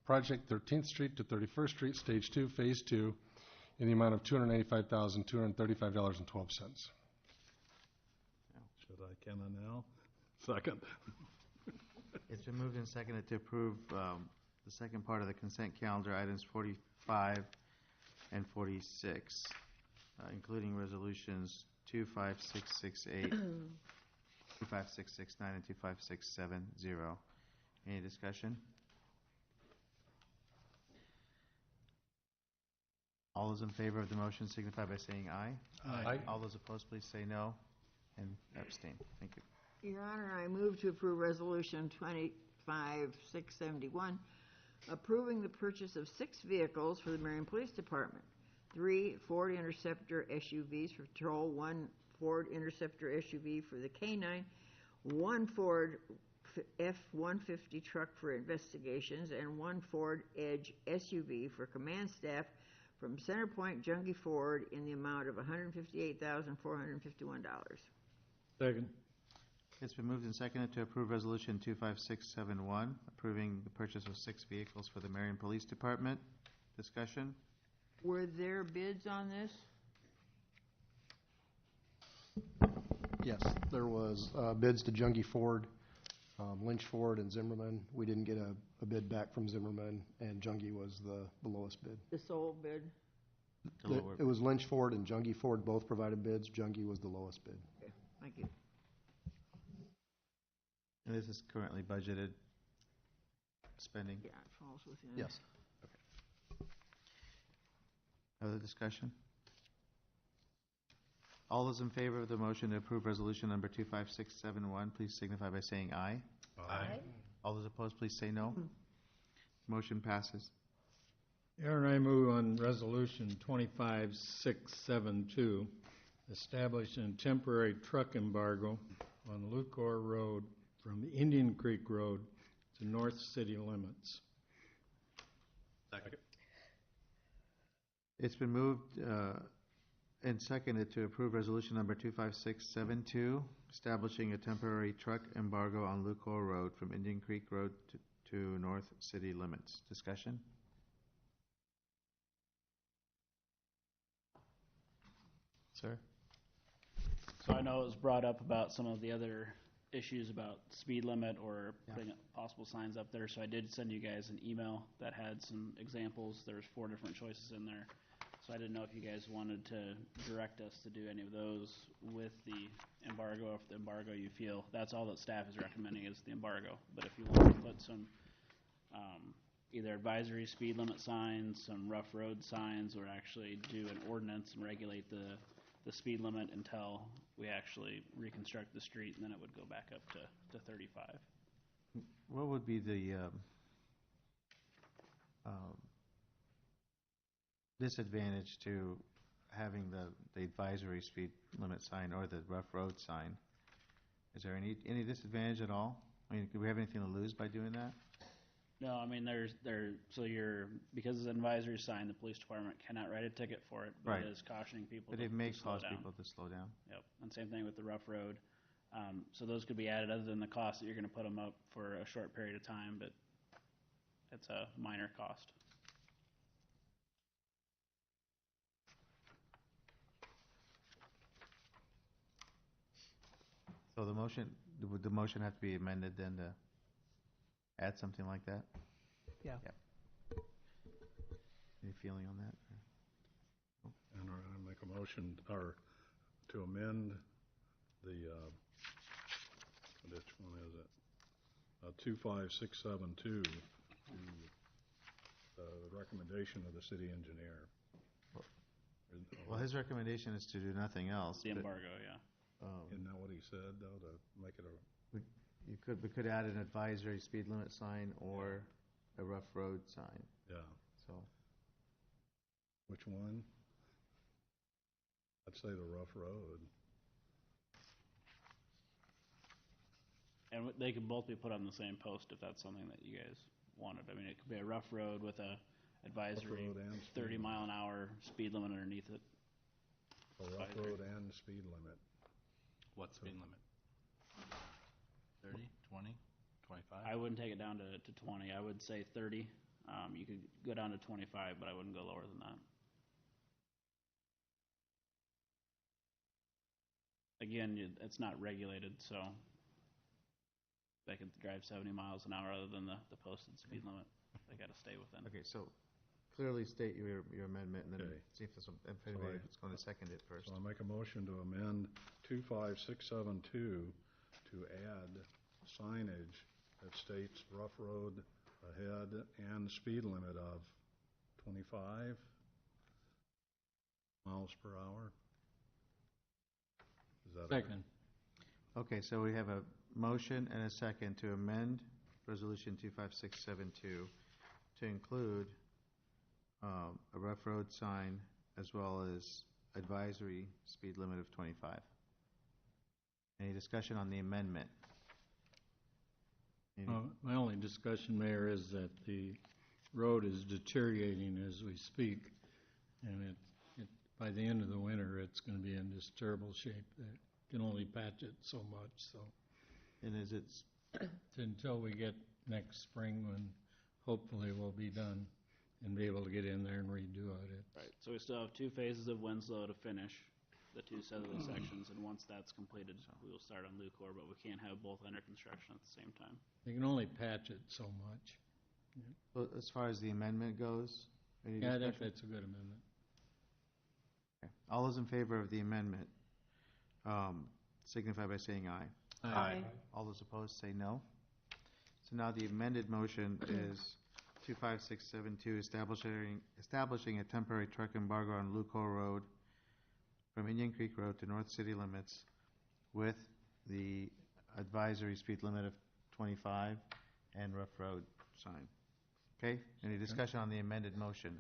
Project, 13th Street to 31st Street, Stage 2, Phase 2, in the amount of $285,235.12.
Should I, can I now? Second?
It's been moved and seconded to approve the second part of the consent calendar, items 45 and 46, including resolutions 25668, 25669, and 25670. Any discussion? All those in favor of the motion signify by saying aye.
Aye.
All those opposed, please say no and abstain. Thank you.
Your Honor, I move to approve Resolution 25671, approving the purchase of 6 vehicles for the Marion Police Department. 3 Ford Interceptor SUVs for patrol, 1 Ford Interceptor SUV for the K-9, 1 Ford F-150 truck for investigations, and 1 Ford Edge SUV for command staff from Centerpoint Junkie Ford in the amount of $158,451.
Second.
It's been moved and seconded to approve Resolution 25671, approving the purchase of 6 vehicles for the Marion Police Department. Discussion?
Were there bids on this?
Yes, there was bids to Junkie Ford, Lynch Ford, and Zimmerman. We didn't get a bid back from Zimmerman, and Junkie was the lowest bid.
The sole bid?
It was Lynch Ford and Junkie Ford both provided bids. Junkie was the lowest bid.
Okay, thank you.
And this is currently budgeted spending?
Yeah, it falls within.
Yes.
Other discussion? All those in favor of the motion to approve resolution number 25671, please signify by saying aye.
Aye.
All those opposed, please say no. Motion passes.
Your Honor, I move on resolution 25672, establishing a temporary truck embargo on Lucor Road from Indian Creek Road to north city limits.
Second.
It's been moved and seconded to approve resolution number 25672, establishing a temporary truck embargo on Lucor Road from Indian Creek Road to north city limits. Discussion? Sir?
So I know it was brought up about some of the other issues about speed limit or putting possible signs up there. So I did send you guys an email that had some examples. There's 4 different choices in there. So I didn't know if you guys wanted to direct us to do any of those with the embargo, or if the embargo you feel, that's all that staff is recommending is the embargo. But if you want to put some either advisory speed limit signs, some rough road signs, or actually do an ordinance and regulate the speed limit until we actually reconstruct the street, and then it would go back up to 35.
What would be the disadvantage to having the advisory speed limit sign or the rough road sign? Is there any disadvantage at all? I mean, do we have anything to lose by doing that?
No, I mean, because it's an advisory sign, the police department cannot write a ticket for it, but
Right.
it is cautioning people
But
to
it may
slow
cause
down.
people to slow down.
Yep, and same thing with the rough road. So those could be added other than the cost that you're going to put them up for a short period of time, but it's a minor cost.
So would the motion have to be amended then to add something like that?
Yeah.
Any feeling on that?
And I make a motion, or to amend the, which one is it? 25672 to the recommendation of the city engineer.
Well, his recommendation is to do nothing else.
The embargo, yeah.
Isn't that what he said, though, to make it a...
We could add an advisory speed limit sign or a rough road sign.
Yeah.
So,
Which one? I'd say the rough road.
And they could both be put on the same post if that's something that you guys wanted. I mean, it could be a rough road with a advisory
Rough road and speed
30 mile an hour speed limit underneath it.
A rough road and speed limit.
What speed limit? 30, 20, 25?
I wouldn't take it down to 20. I would say 30. You could go down to 25, but I wouldn't go lower than that. Again, it's not regulated, so they could drive 70 miles an hour other than the posted speed limit. They got to stay within.
okay, so clearly state your amendment and then
Okay.
see if anybody's going to second it first.
So I make a motion to amend 25672 to add signage that states rough road ahead and speed limit of 25 miles per hour. Is that okay?
Second.
Okay, so we have a motion and a second to amend resolution 25672 to include a rough road sign as well as advisory speed limit of 25. Any discussion on the amendment?
My only discussion, Mayor, is that the road is deteriorating as we speak, and by the end of the winter, it's going to be in this terrible shape that can only patch it so much, so.
And is it
until we get next spring when hopefully we'll be done and be able to get in there and redo it.
Right. So we still have 2 phases of Winslow to finish, the 2 southerly sections, and once that's completed, we will start on Lucor, but we can't have both under construction at the same time.
You can only patch it so much.
Well, as far as the amendment goes? Any
Yeah, I think
discussion?
that's a good amendment.
Okay. All those in favor of the amendment signify by saying aye.
Aye.
All those opposed say no. So now the amended motion is 25672, establishing a temporary truck embargo on Lucor Road from Indian Creek Road to North City limits with the advisory speed limit of 25 and rough road sign. Okay? Any discussion on the amended motion?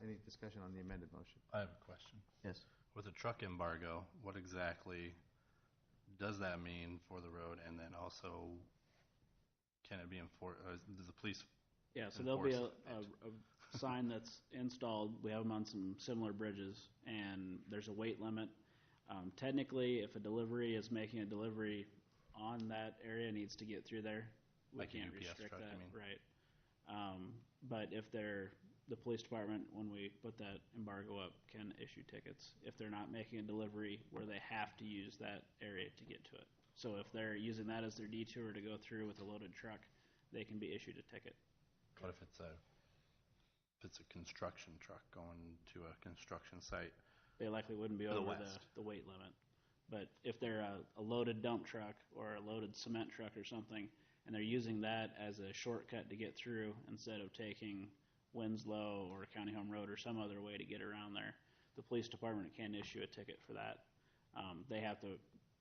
Any discussion on the amended motion?
I have a question.
Yes.
With a truck embargo, what exactly does that mean for the road? And then also, can it be enforced, does the police
Yeah, so there'll be
enforce
a sign that's installed. We have them on some similar bridges, and there's a weight limit. Technically, if a delivery is making a delivery on that area, needs to get through there. We
Like a
can't
UPS
restrict
truck, you
that,
mean?
right? But if the police department, when we put that embargo up, can issue tickets if they're not making a delivery where they have to use that area to get to it. So if they're using that as their detour to go through with a loaded truck, they can be issued a ticket.
What if it's a construction truck going to a construction site?
They likely wouldn't be
To the
over
west.
the weight limit. But if they're a loaded dump truck or a loaded cement truck or something, and they're using that as a shortcut to get through instead of taking Winslow or County Home Road or some other way to get around there, the police department can issue a ticket for that. They have to,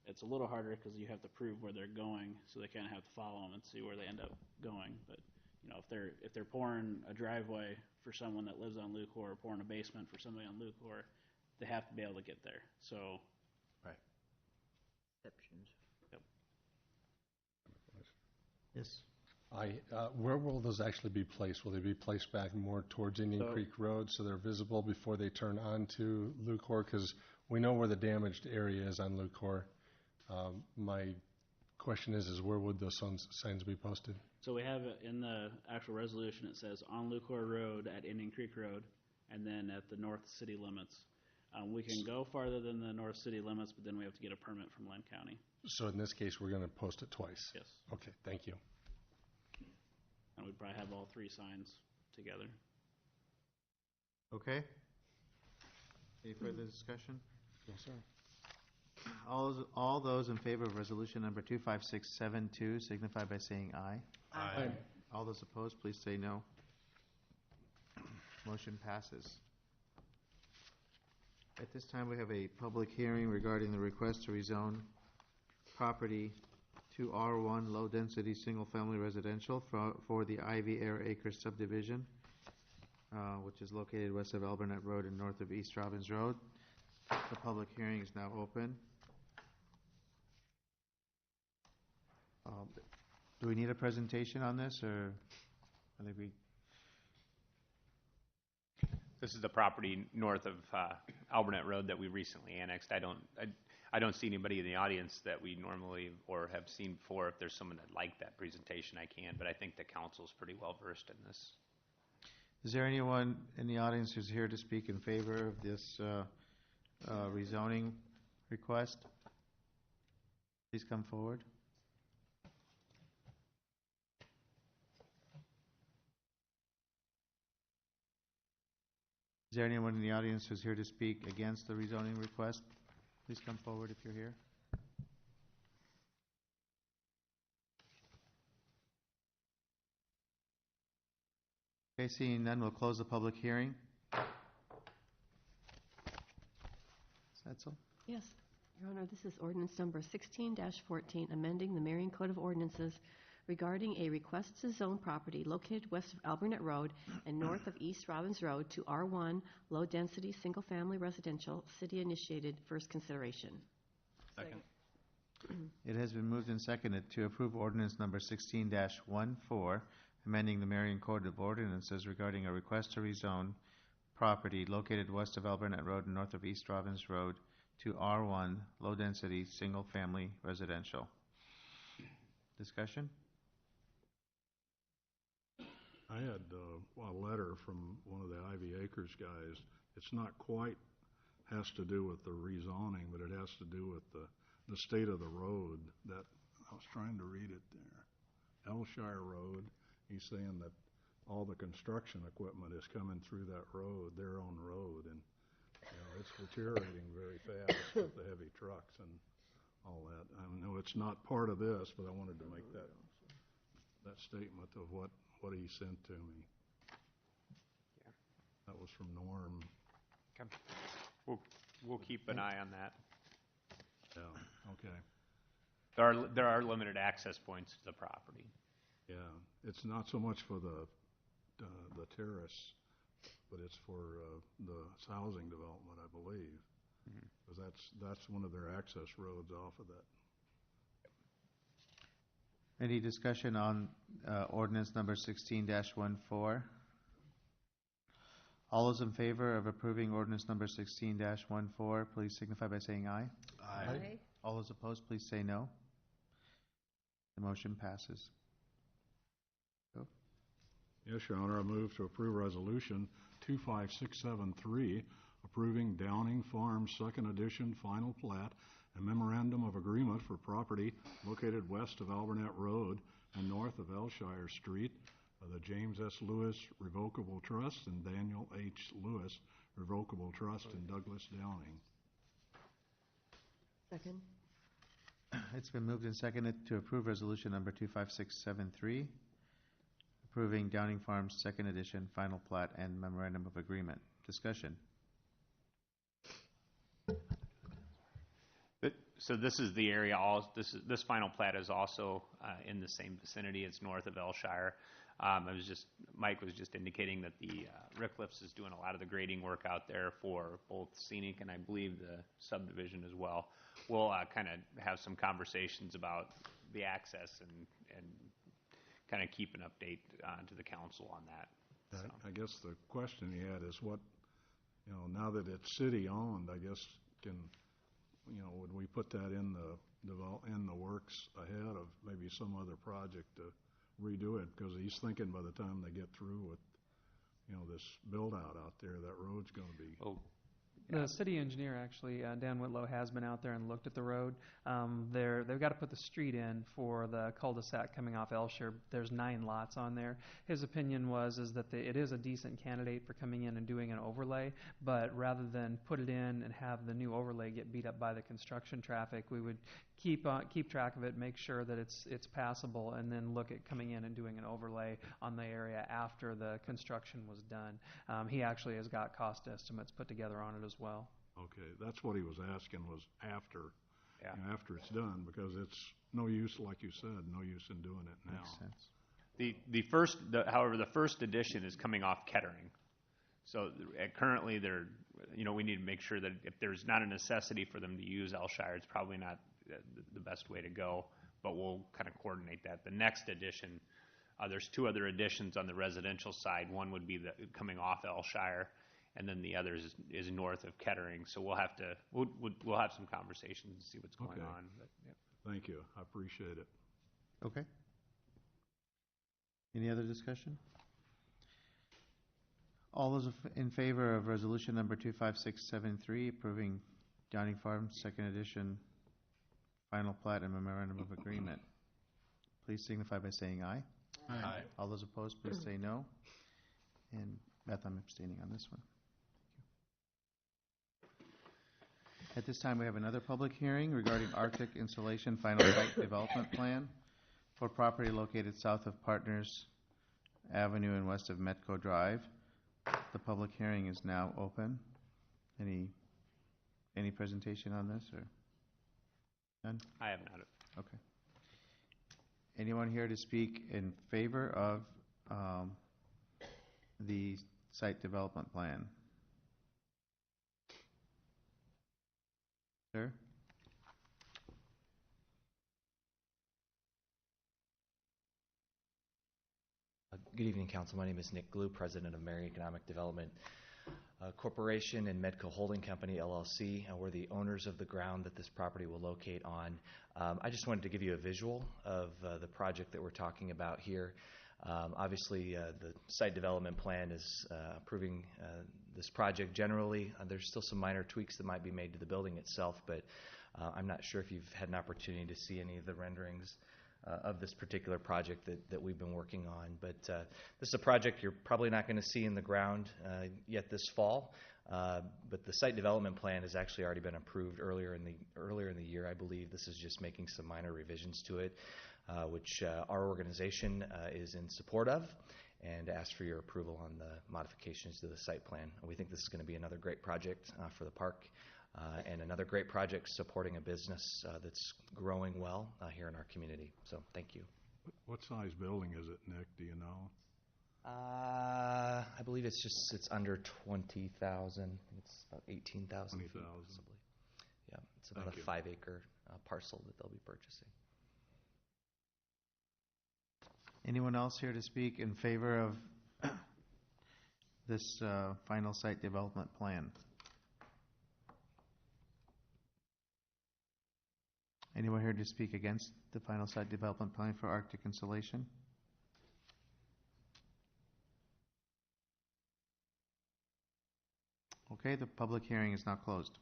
it's a little harder because you have to prove where they're going, so they kind of have to follow them and see where they end up going. But you know, if they're pouring a driveway for someone that lives on Lucor or pouring a basement for somebody on Lucor, they have to be able to get there. So,
right.
Exceptions.
Yep.
Yes.
Where will those actually be placed? Will they be placed back more towards Indian Creek Road so they're visible before they turn onto Lucor? Because we know where the damaged area is on Lucor. My question is where would those signs be posted?
So we have it in the actual resolution. It says on Lucor Road at Indian Creek Road, and then at the north city limits. We can go farther than the north city limits, but then we have to get a permit from Lynn County.
So in this case, we're going to post it twice?
Yes.
Okay, thank you.
And we'd probably have all three signs together.
Okay. Any further discussion?
Yes, sir.
All those in favor of resolution number 25672 signify by saying aye.
Aye.
All those opposed, please say no. Motion passes. At this time, we have a public hearing regarding the request to rezone property to R1 low-density single-family residential for the Ivy Air Acres subdivision, which is located west of Alburnett Road and north of East Robbins Road. The public hearing is now open. Do we need a presentation on this, or I think we...
This is the property north of Alburnett Road that we recently annexed. I don't see anybody in the audience that we normally or have seen before. If there's someone that liked that presentation, I can, but I think the council's pretty well versed in this.
Is there anyone in the audience who's here to speak in favor of this rezoning request? Please come forward. Is there anyone in the audience who's here to speak against the rezoning request? Please come forward if you're here. Okay, seeing none, we'll close the public hearing. Setzel?
Yes, Your Honor, this is ordinance number 16-14, amending the Marion Code of Ordinances regarding a request to zone property located west of Alburnett Road and north of East Robbins Road to R1, low-density, single-family residential, city-initiated, first consideration.
Second.
It has been moved and seconded to approve ordinance number 16-14, amending the Marion Code of Ordinances regarding a request to rezone property located west of Alburnett Road and north of East Robbins Road to R1, low-density, single-family residential. Discussion?
I had a letter from one of the Ivy Acres guys. It's not quite has to do with the rezoning, but it has to do with the state of the road. That I was trying to read it there. Elshire Road. He's saying that all the construction equipment is coming through that road, their own road, and you know, it's deteriorating very fast with the heavy trucks and all that. I know it's not part of this, but I wanted to make that statement of what he sent to me.
Yeah.
That was from Norm.
Okay. We'll keep an eye on that.
Yeah. Okay.
There are limited access points to the property.
Yeah. It's not so much for the terrace, but it's for the housing development, I believe, because that's one of their access roads off of that
Any discussion on ordinance number 16-14? All those in favor of approving ordinance number 16-14, please signify by saying aye.
Aye.
All those opposed, please say no. The motion passes. Go.
Yes, Your Honor, I move to approve Resolution 25673, approving Downing Farms Second Edition Final Plat and Memorandum of Agreement for property located west of Alburnett Road and north of Elshire Street, the James S. Lewis Revocable Trust and Daniel H. Lewis Revocable Trust in Douglas Downing.
Second.
It's been moved and seconded to approve resolution number 25673, approving Downing Farms Second Edition Final Plat and Memorandum of Agreement. Discussion.
So this is the area, this final plat is also in the same vicinity. It's north of Elshire. Mike was just indicating that the Rick Lifts is doing a lot of the grading work out there for both scenic and I believe the subdivision as well. We'll kind of have some conversations about the access and kind of keep an update to the council on that. So.
I guess the question he had is what, now that it's city-owned, I guess would we put that in the works ahead of maybe some other project to redo it? Because he's thinking by the time they get through with, this build-out out there, that road's going to be...
The city engineer, actually, Dan Whitlow, has been out there and looked at the road. They've got to put the street in for the cul-de-sac coming off Elshire. There's 9 lots on there. His opinion is that it is a decent candidate for coming in and doing an overlay, but rather than put it in and have the new overlay get beat up by the construction traffic, we would keep track of it, make sure that it's passable, and then look at coming in and doing an overlay on the area after the construction was done. He actually has got cost estimates put together on it as well.
Okay, that's what he was asking, was after it's done, because it's no use, like you said, no use in doing it now.
Makes sense.
However, the first edition is coming off Kettering. So currently, we need to make sure that if there's not a necessity for them to use Elshire, it's probably not the best way to go, but we'll kind of coordinate that. The next edition, there's 2 other editions on the residential side. One would be coming off Elshire, and then the other is north of Kettering. So we'll have some conversations and see what's going on. But, yeah.
Thank you. I appreciate it.
Okay. Any other discussion? All those in favor of resolution number 25673, approving Downing Farms Second Edition Final Plat and Memorandum of Agreement, please signify by saying aye.
Aye.
All those opposed, please say no. And Beth, I'm abstaining on this one. At this time, we have another public hearing regarding Arctic Insulation Final Site Development Plan for property located south of Partners Avenue and west of Metco Drive. The public hearing is now open. Any presentation on this or none?
I have not.
Okay. Anyone here to speak in favor of the site development plan? Sir?
Good evening, Council. My name is Nick Glue, President of Marion Economic Development Corporation and Medco Holding Company, LLC. We're the owners of the ground that this property will locate on. I just wanted to give you a visual of the project that we're talking about here. Obviously, the site development plan is approving this project generally. There's still some minor tweaks that might be made to the building itself, but I'm not sure if you've had an opportunity to see any of the renderings of this particular project that we've been working on. But this is a project you're probably not going to see in the ground yet this fall. But the site development plan has actually already been approved earlier in the year, I believe. This is just making some minor revisions to it, which our organization is in support of, and ask for your approval on the modifications to the site plan. We think this is going to be another great project for the park. And another great project supporting a business that's growing well here in our community. So thank you.
What size building is it, Nick? Do you know?
I believe it's under 20,000. It's about 18,000 feet possibly. Yeah, it's about a 5-acre parcel that they'll be purchasing.
Anyone else here to speak in favor of this final site development plan? Anyone here to speak against the final site development plan for Arctic Insulation? Okay, the public hearing is now closed.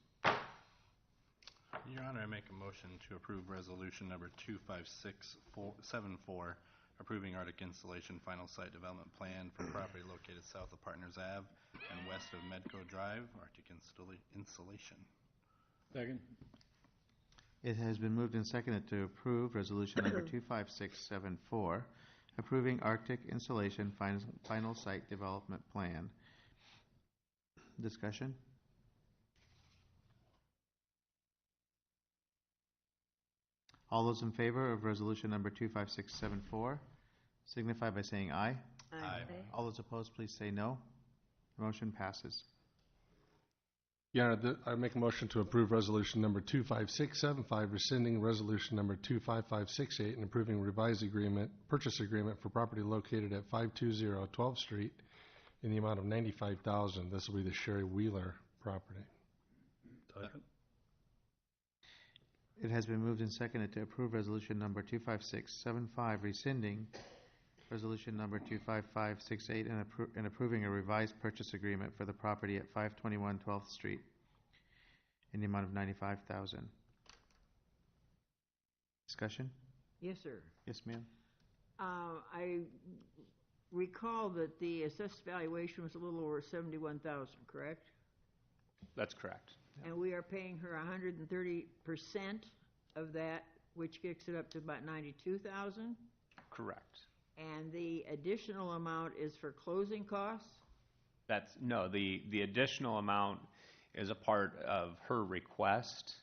Your Honor, I make a motion to approve resolution number 25674, approving Arctic Insulation final site development plan for property located south of Partners Ave and west of Medco Drive, Arctic Insulation.
Second.
It has been moved and seconded to approve resolution number 25674, approving Arctic Insulation final site development plan. Discussion? All those in favor of resolution number 25674 signify by saying aye.
Aye.
All those opposed, please say no. Motion passes.
Your Honor, I make a motion to approve resolution number 25675, rescinding resolution number 25568 and approving revised purchase agreement for property located at 520 12th Street in the amount of $95,000. This will be the Sherry Wheeler property.
Second.
It has been moved and seconded to approve resolution number 25675, rescinding resolution number 25568 and approving a revised purchase agreement for the property at 521 12th Street in the amount of $95,000. Discussion?
Yes, sir.
Yes, ma'am.
I recall that the assessed valuation was a little over 71,000, correct?
That's correct.
And we are paying her 130% of that, which kicks it up to about 92,000.
Correct.
And the additional amount is for closing costs?
No, the additional amount is a part of her request.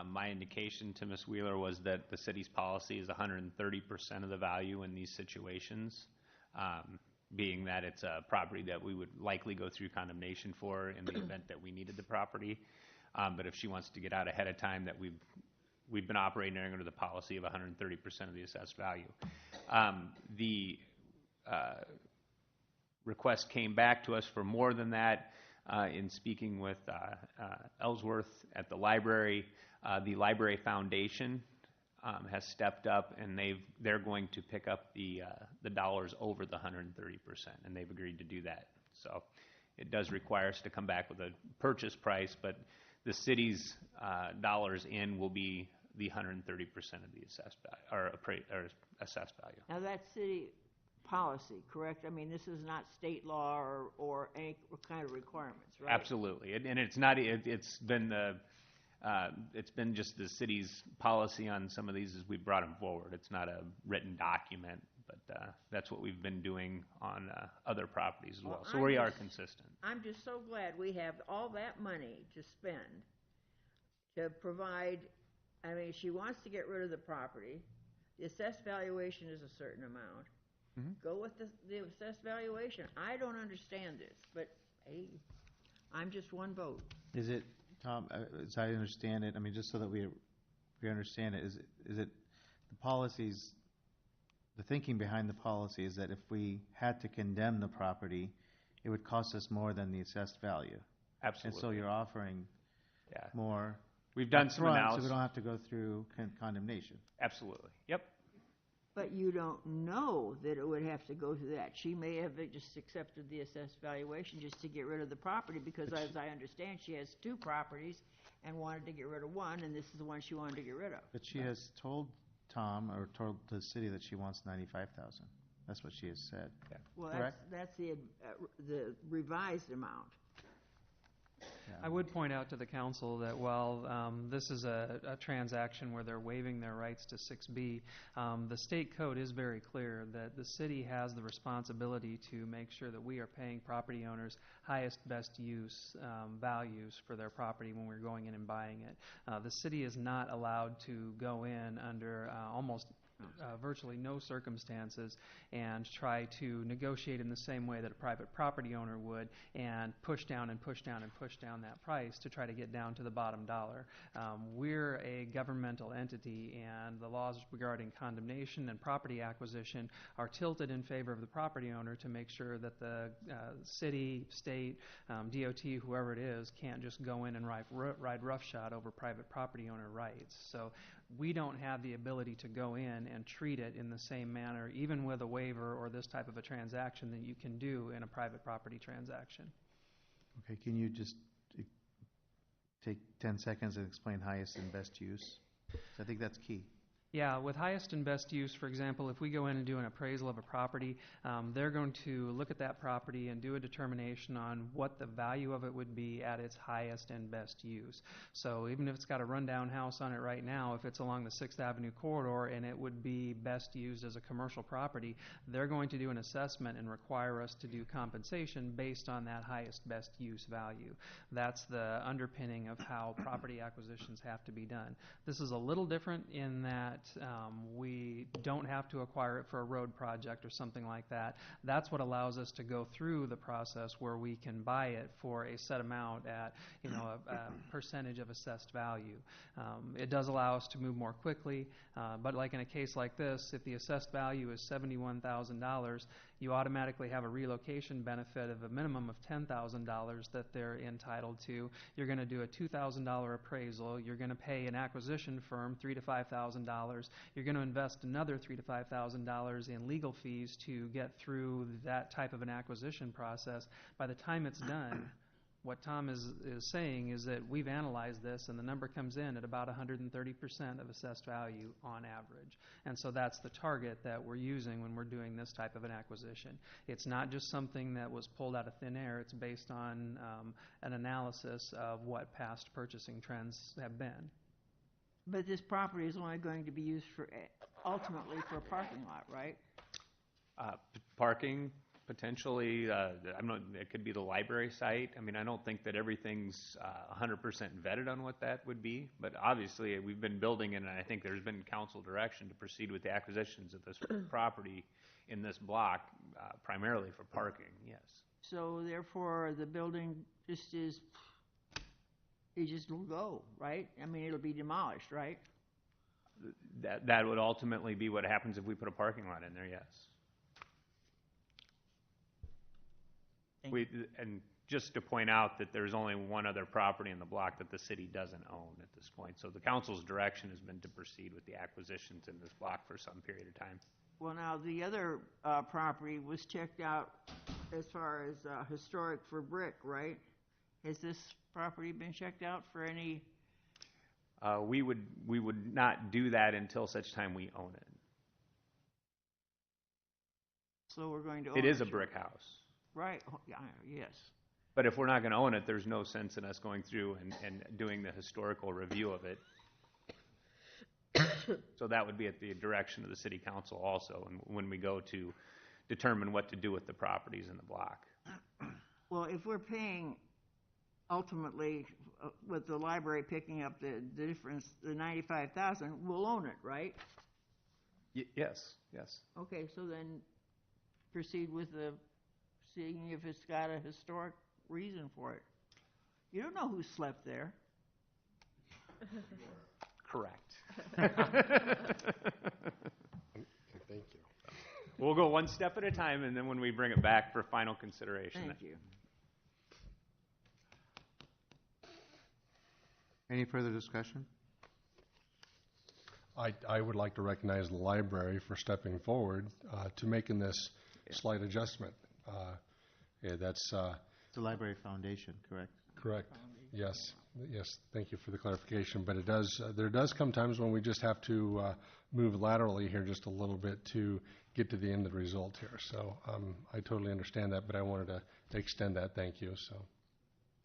My indication to Ms. Wheeler was that the city's policy is 130% of the value in these situations, being that it's a property that we would likely go through condemnation for in the event that we needed the property. But if she wants to get out ahead of time, that we've been operating under the policy of 130% of the assessed value. The request came back to us for more than that. In speaking with Ellsworth at the library foundation has stepped up, and they're going to pick up the dollars over the 130%, and they've agreed to do that. So it does require us to come back with a purchase price, but the city's dollars in will be the 130% of the assessed value, or assessed value.
Now, that's city policy, correct? I mean, this is not state law or any kind of requirements, right?
Absolutely, and it's not. It's been just the city's policy on some of these as we brought them forward. It's not a written document, but that's what we've been doing on other properties as well. So we are consistent.
I'm just so glad we have all that money to spend to provide. I mean, she wants to get rid of the property. The assessed valuation is a certain amount.
Mm-hmm.
Go with the assessed valuation. I don't understand this, but hey, I'm just one vote.
Is it, Tom, as I understand it, I mean, just so that we understand it, is it the policies, the thinking behind the policy is that if we had to condemn the property, it would cost us more than the assessed value?
Absolutely.
And so you're offering more.
We've done some analysis.
So we don't have to go through condemnation.
Absolutely. Yep.
But you don't know that it would have to go through that. She may have just accepted the assessed valuation just to get rid of the property because, as I understand, she has two properties and wanted to get rid of one, and this is the one she wanted to get rid of.
But she has told Tom or told the city that she wants $95,000. That's what she has said.
Yeah.
Well,
correct?
that's the revised amount.
I would point out to the council that while this is a transaction where they're waiving their rights to 6B, the state code is very clear that the city has the responsibility to make sure that we are paying property owners highest best use values for their property when we're going in and buying it. The city is not allowed to go in under almost virtually no circumstances and try to negotiate in the same way that a private property owner would and push down and push down and push down that price to try to get down to the bottom dollar. We're a governmental entity, and the laws regarding condemnation and property acquisition are tilted in favor of the property owner to make sure that the city, state, DOT, whoever it is, can't just go in and ride roughshod over private property owner rights. So we don't have the ability to go in and treat it in the same manner, even with a waiver or this type of a transaction, that you can do in a private property transaction.
Okay, can you just take 10 seconds and explain highest and best use? I think that's key.
Yeah, with highest and best use, for example, if we go in and do an appraisal of a property, they're going to look at that property and do a determination on what the value of it would be at its highest and best use. So even if it's got a rundown house on it right now, if it's along the 6th Avenue corridor and it would be best used as a commercial property, they're going to do an assessment and require us to do compensation based on that highest best use value. That's the underpinning of how property acquisitions have to be done. This is a little different in that we don't have to acquire it for a road project or something like that. That's what allows us to go through the process where we can buy it for a set amount at a percentage of assessed value. It does allow us to move more quickly, but like in a case like this, if the assessed value is $71,000, you automatically have a relocation benefit of a minimum of $10,000 that they're entitled to. You're going to do a $2,000 appraisal. You're going to pay an acquisition firm $3,000 to $5,000. You're going to invest another $3,000 to $5,000 in legal fees to get through that type of an acquisition process. By the time it's done, what Tom is saying is that we've analyzed this, and the number comes in at about 130% of assessed value on average. And so that's the target that we're using when we're doing this type of an acquisition. It's not just something that was pulled out of thin air. It's based on an analysis of what past purchasing trends have been.
But this property is only going to be used for, ultimately, for a parking lot, right?
Parking, potentially, it could be the library site. I mean, I don't think that everything's 100% vetted on what that would be, but obviously we've been building it, and I think there's been council direction to proceed with the acquisitions of this property in this block, primarily for parking, yes.
So therefore, the building just is, it just will go, right? I mean, it'll be demolished, right?
That would ultimately be what happens if we put a parking lot in there, yes. And just to point out that there's only one other property in the block that the city doesn't own at this point. So the council's direction has been to proceed with the acquisitions in this block for some period of time.
Well, now, the other property was checked out as far as historic for brick, right? Has this property been checked out for any?
We would not do that until such time we own it.
So we're going to own
it. It is a brick house.
Right, yes.
But if we're not going to own it, there's no sense in us going through and doing the historical review of it. So that would be at the direction of the city council also, and when we go to determine what to do with the properties in the block.
Well, if we're paying ultimately with the library picking up the difference, the $95,000, we'll own it, right?
Yes.
Okay, so then proceed with the seeing if it's got a historic reason for it. You don't know who slept there.
Correct.
Thank you.
We'll go one step at a time, and then when we bring it back for final consideration.
Thank you.
Any further discussion?
I would like to recognize the library for stepping forward to making this slight adjustment. That's
the Library Foundation, correct?
Correct. Yes. Thank you for the clarification. But there does come times when we just have to move laterally here just a little bit to get to the end of the result here. So I totally understand that, but I wanted to extend that thank you. So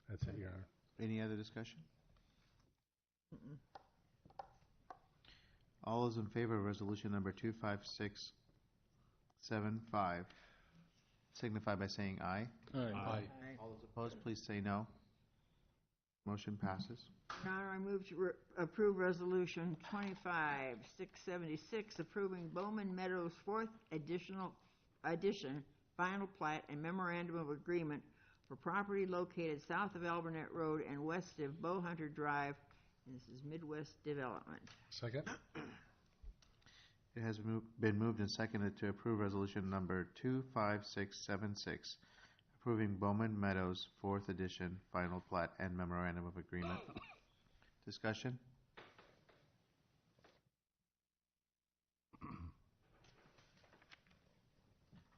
that's it, Your Honor.
Any other discussion? All those in favor of resolution number 25675 signify by saying aye.
Aye.
All those opposed, please say no. Motion passes.
Your Honor, I move to approve Resolution 25-676, approving Bowman Meadows 4th Edition Final Plat and Memorandum of Agreement for property located south of Albernet Road and west of Bowhunter Drive. This is Midwest Development.
Second?
It has been moved and seconded to approve resolution number 25676, approving Bowman Meadows 4th Edition Final Plat and Memorandum of Agreement. Discussion?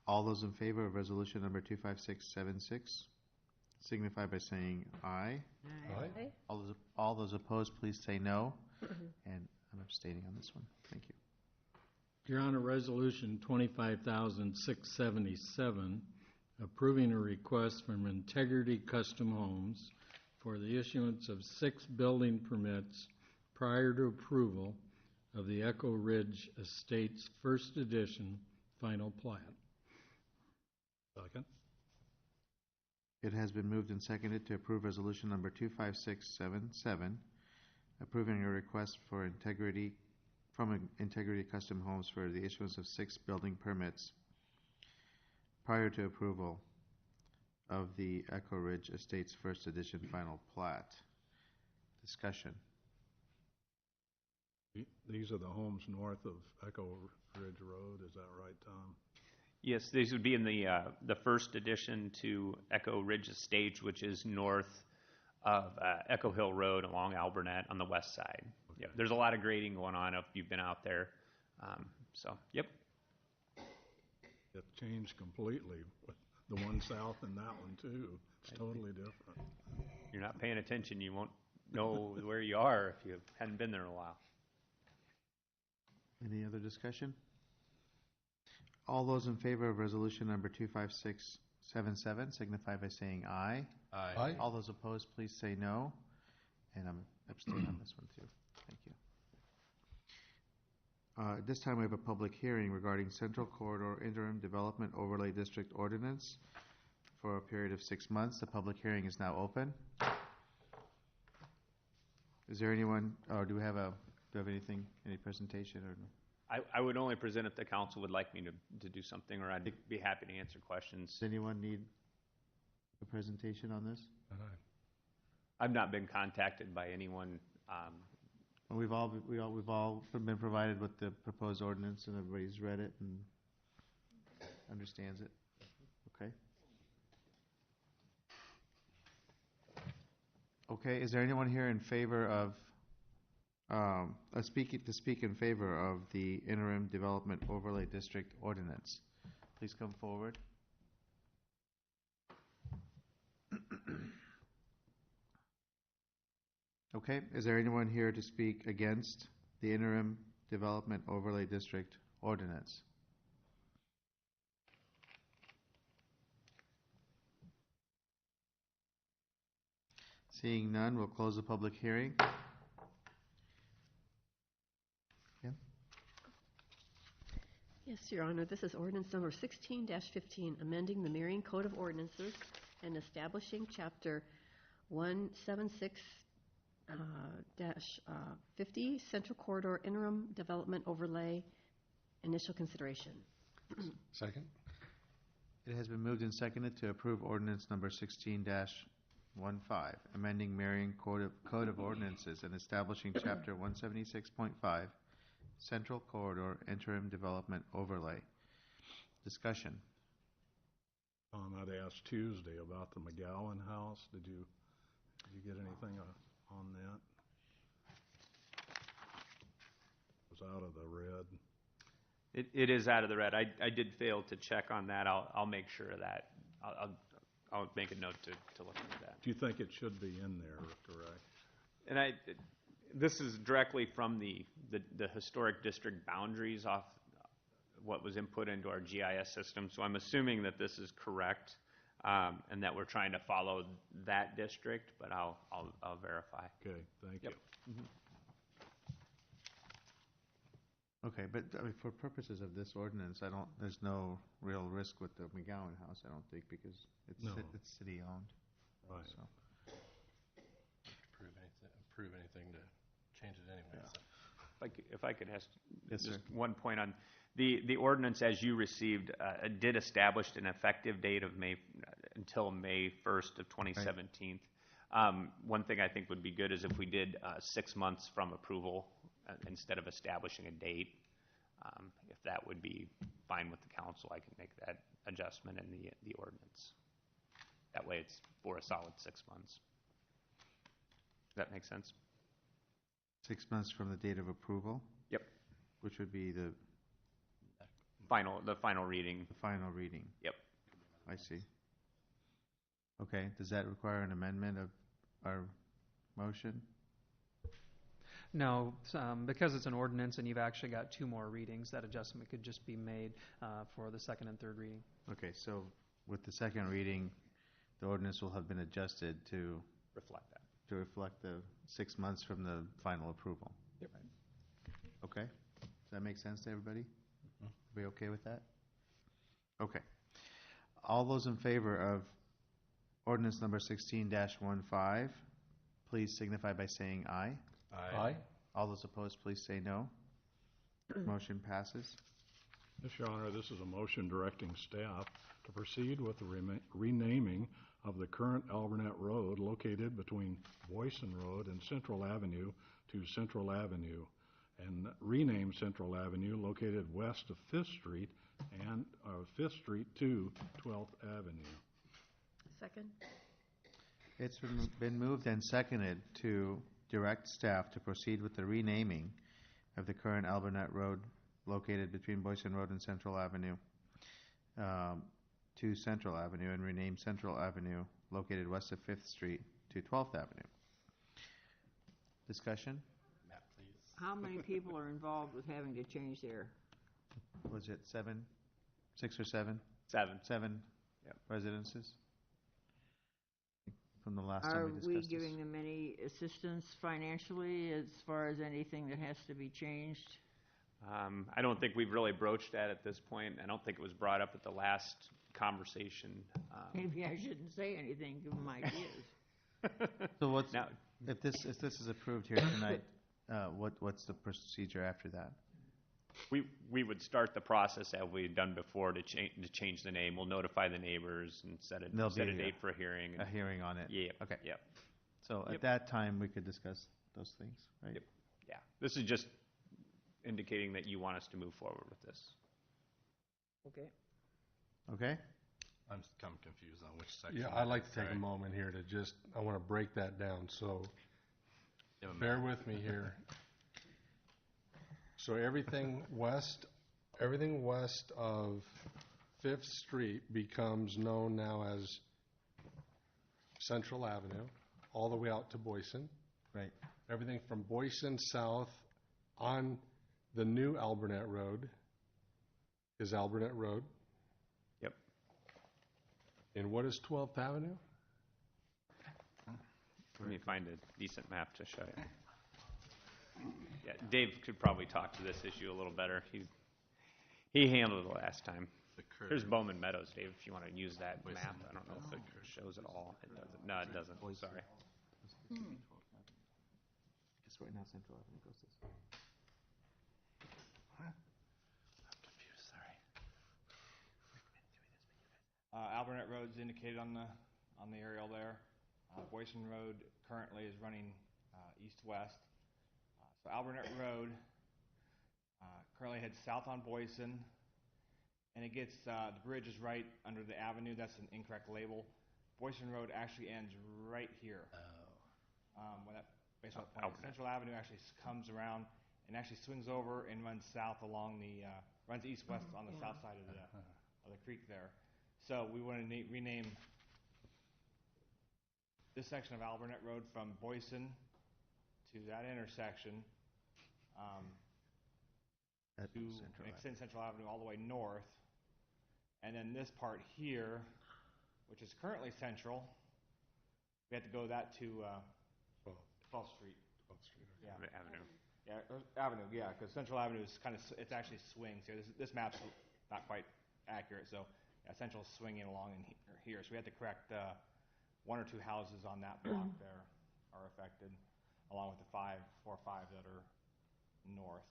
All those in favor of resolution number 25676 signify by saying aye.
Aye.
All those opposed, please say no. And I'm abstaining on this one. Thank you.
Your Honor, Resolution 25,677, approving a request from Integrity Custom Homes for the issuance of 6 building permits prior to approval of the Echo Ridge Estates First Edition Final Plat.
Second.
It has been moved and seconded to approve resolution number 25677, approving a request for Integrity Custom Homes for the issuance of 6 building permits prior to approval of the Echo Ridge Estates First Edition Final Plat. Discussion.
These are the homes north of Echo Ridge Road, is that right, Tom?
Yes, these would be in the first addition to Echo Ridge Estates, which is north of Echo Hill Road along Albernet on the west side. Okay. Yep. There's a lot of grading going on if you've been out there. Yep.
It changed completely with the one south and that one too. It's totally different.
You're not paying attention, you won't know where you are if you hadn't been there in a while.
Any other discussion? All those in favor of resolution number 25677 signify by saying aye.
Aye. Aye.
All those opposed, please say no. And I'm abstaining on this one too. Thank you. At this time, we have a public hearing regarding Central Corridor Interim Development Overlay District Ordinance for a period of 6 months. The public hearing is now open. Is there anyone, or do we have anything, any presentation or no?
I would only present if the council would like me to do something, or I'd be happy to answer questions.
Does anyone need a presentation on this?
I've not been contacted by anyone.
Well, we've all been provided with the proposed ordinance, and everybody's read it and understands it. Okay. Okay. Is there anyone here in favor of to speak in favor of the Interim Development Overlay District Ordinance? Please come forward. Okay, is there anyone here to speak against the Interim Development Overlay District Ordinance? Seeing none, we'll close the public hearing.
Yes, Your Honor, this is ordinance number 16-15, amending the Marion Code of Ordinances and establishing Chapter 176-50, Central Corridor Interim Development Overlay, initial consideration.
Second.
It has been moved and seconded to approve ordinance number 16-15, amending Marion Code of Ordinances and establishing Chapter 176.5, Central Corridor Interim Development Overlay. Discussion.
I'd asked Tuesday about the McGowan house. Did you get anything on that? It was out of the red.
It is out of the red. I did fail to check on that. I'll make sure of that. I'll make a note to look into that.
Do you think it should be in there, correct?
And this is directly from the historic district boundaries off what was input into our GIS system. So I'm assuming that this is correct and that we're trying to follow that district, but I'll verify.
Okay, thank you.
Mm-hmm.
Okay, but I mean, for purposes of this ordinance, there's no real risk with the McGowan house, I don't think, because it's city owned.
Right.
So.
change it anyway. So.
If I could ask
Yes,
just
sir.
one point on the ordinance as you received, did establish an effective date of until May 1st of 2017. One thing I think would be good is if we did 6 months from approval instead of establishing a date. If that would be fine with the council, I can make that adjustment in the ordinance. That way it's for a solid 6 months. Does that make sense?
6 months from the date of approval?
Yep.
Which would be the
final reading.
The final reading.
Yep.
I see. Okay, does that require an amendment of our motion?
No, because it's an ordinance and you've actually got 2 more readings, that adjustment could just be made for the second and third reading.
Okay, so with the second reading, the ordinance will have been adjusted to
reflect that.
To reflect the 6 months from the final approval.
Yep.
Okay, does that make sense to everybody? Are we okay with that? Okay. All those in favor of ordinance number 16-15, please signify by saying aye.
Aye.
All those opposed, please say no. Motion passes.
Yes, Your Honor, this is a motion directing staff to proceed with the renaming of the current Alburnett Road located between Boyson Road and Central Avenue to Central Avenue, and rename Central Avenue located west of 5th Street and 5th Street to 12th Avenue.
Second?
It's been moved and seconded to direct staff to proceed with the renaming of the current Alburnett Road located between Boyson Road and Central Avenue to Central Avenue, and rename Central Avenue located west of 5th Street to 12th Avenue. Discussion?
Map, please.
How many people are involved with having to change there?
Was it 7? 6 or 7?
7.
7
Yep.
residences? From the last time
Are
we discussed
we
this.
giving them any assistance financially as far as anything that has to be changed?
I don't think we've really broached that at this point. I don't think it was brought up at the last conversation.
Maybe I shouldn't say anything, give them ideas.
So what's now? If this is approved here tonight, what's the procedure after that?
We would start the process as we've done before to change the name. We'll notify the neighbors and set a date for a hearing.
A hearing on it.
Yeah.
Okay.
Yep.
So at that time we could discuss those things, right?
Yep. Yeah. This is just indicating that you want us to move forward with this.
Okay.
Okay.
I'm kind of confused on which section.
Yeah, I'd like to take a moment here to I want to break that down, so bear with me here. So everything west of 5th Street becomes known now as Central Avenue, all the way out to Boyson.
Right.
Everything from Boyson south on the new Alburnett Road is Alburnett Road.
Yep.
And what is 12th Avenue?
Let me find a decent map to show you. Yeah, Dave could probably talk to this issue a little better. He handled it last time. Here's Bowman Meadows, Dave, if you want to use that map. I don't know if it shows it all. It doesn't. No, it doesn't. Sorry.
Because right now Central Avenue goes this way.
I'm confused, sorry.
Alburnett Road's indicated on the aerial there. Boyson Road currently is running east-west. So Alburnett Road currently heads south on Boyson, and it gets the bridge is right under the avenue. That's an incorrect label. Boyson Road actually ends right here. When that based on the point, Central Avenue actually comes around and actually swings over and runs south along runs east-west on the south side of the creek there. So we want to rename this section of Alburnett Road from Boyson to that intersection to extend Central Avenue all the way north. And then this part here, which is currently Central, we have to go that to 12th Street.
12th Street.
Yeah.
Avenue.
Yeah, Avenue, yeah, because Central Avenue is it actually swings here. This map's not quite accurate, so Central's swinging along in here. So we had to correct 1 or 2 houses on that block there are affected. along with the 4 or 5 that are north.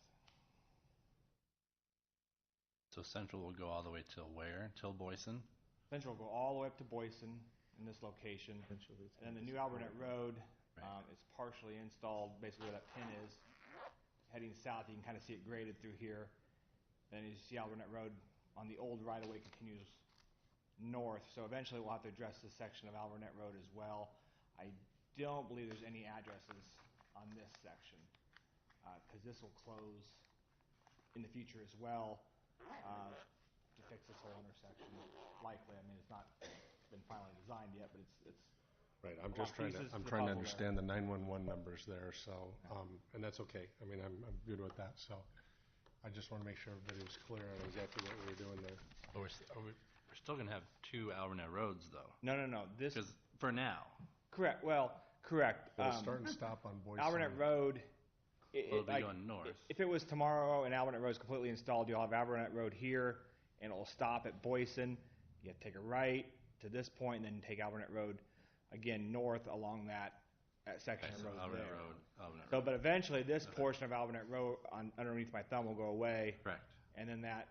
So Central will go all the way till where? Till Boyson?
Central will go all the way up to Boyson in this location. And then the new Albert Road is partially installed, basically where that pin is. Heading south, you can kind of see it graded through here. Then you see Albert Road on the old right-of-way continues north. So eventually we'll have to address this section of Albert Road as well. I don't believe there's any addresses on this section because this will close in the future as well to fix this whole intersection. Likely, I mean, it's not been finally designed yet, but it's
Right, I'm just trying to understand the 911 numbers there, so, and that's okay. I mean, I'm good with that, so I just want to make sure everybody was clear on exactly what we were doing there.
But we're still going to have 2 Albernet roads, though.
No. This
is for now.
Correct. Well, correct.
It'll start and stop on Boyson.
Albert Road.
It'll be going north.
If it was tomorrow and Albert Road is completely installed, you'll have Albert Road here, and it'll stop at Boyson. You have to take a right to this point, and then take Albert Road again north along that section of road there.
Albert
So, but eventually, this portion of Albert Road underneath my thumb will go away.
Correct.
And then that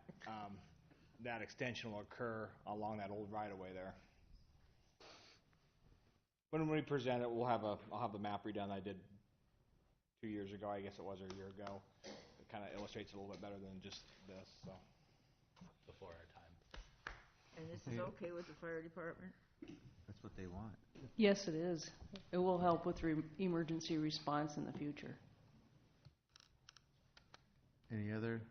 that extension will occur along that old right-of-way there. When we present it, I'll have the map redone I did 2 years ago, I guess it was, or a year ago. It kind of illustrates it a little bit better than just this. So
before our time.
And this is okay with the fire department?
That's what they want.
Yes, it is. It will help with emergency response in the future.
Any other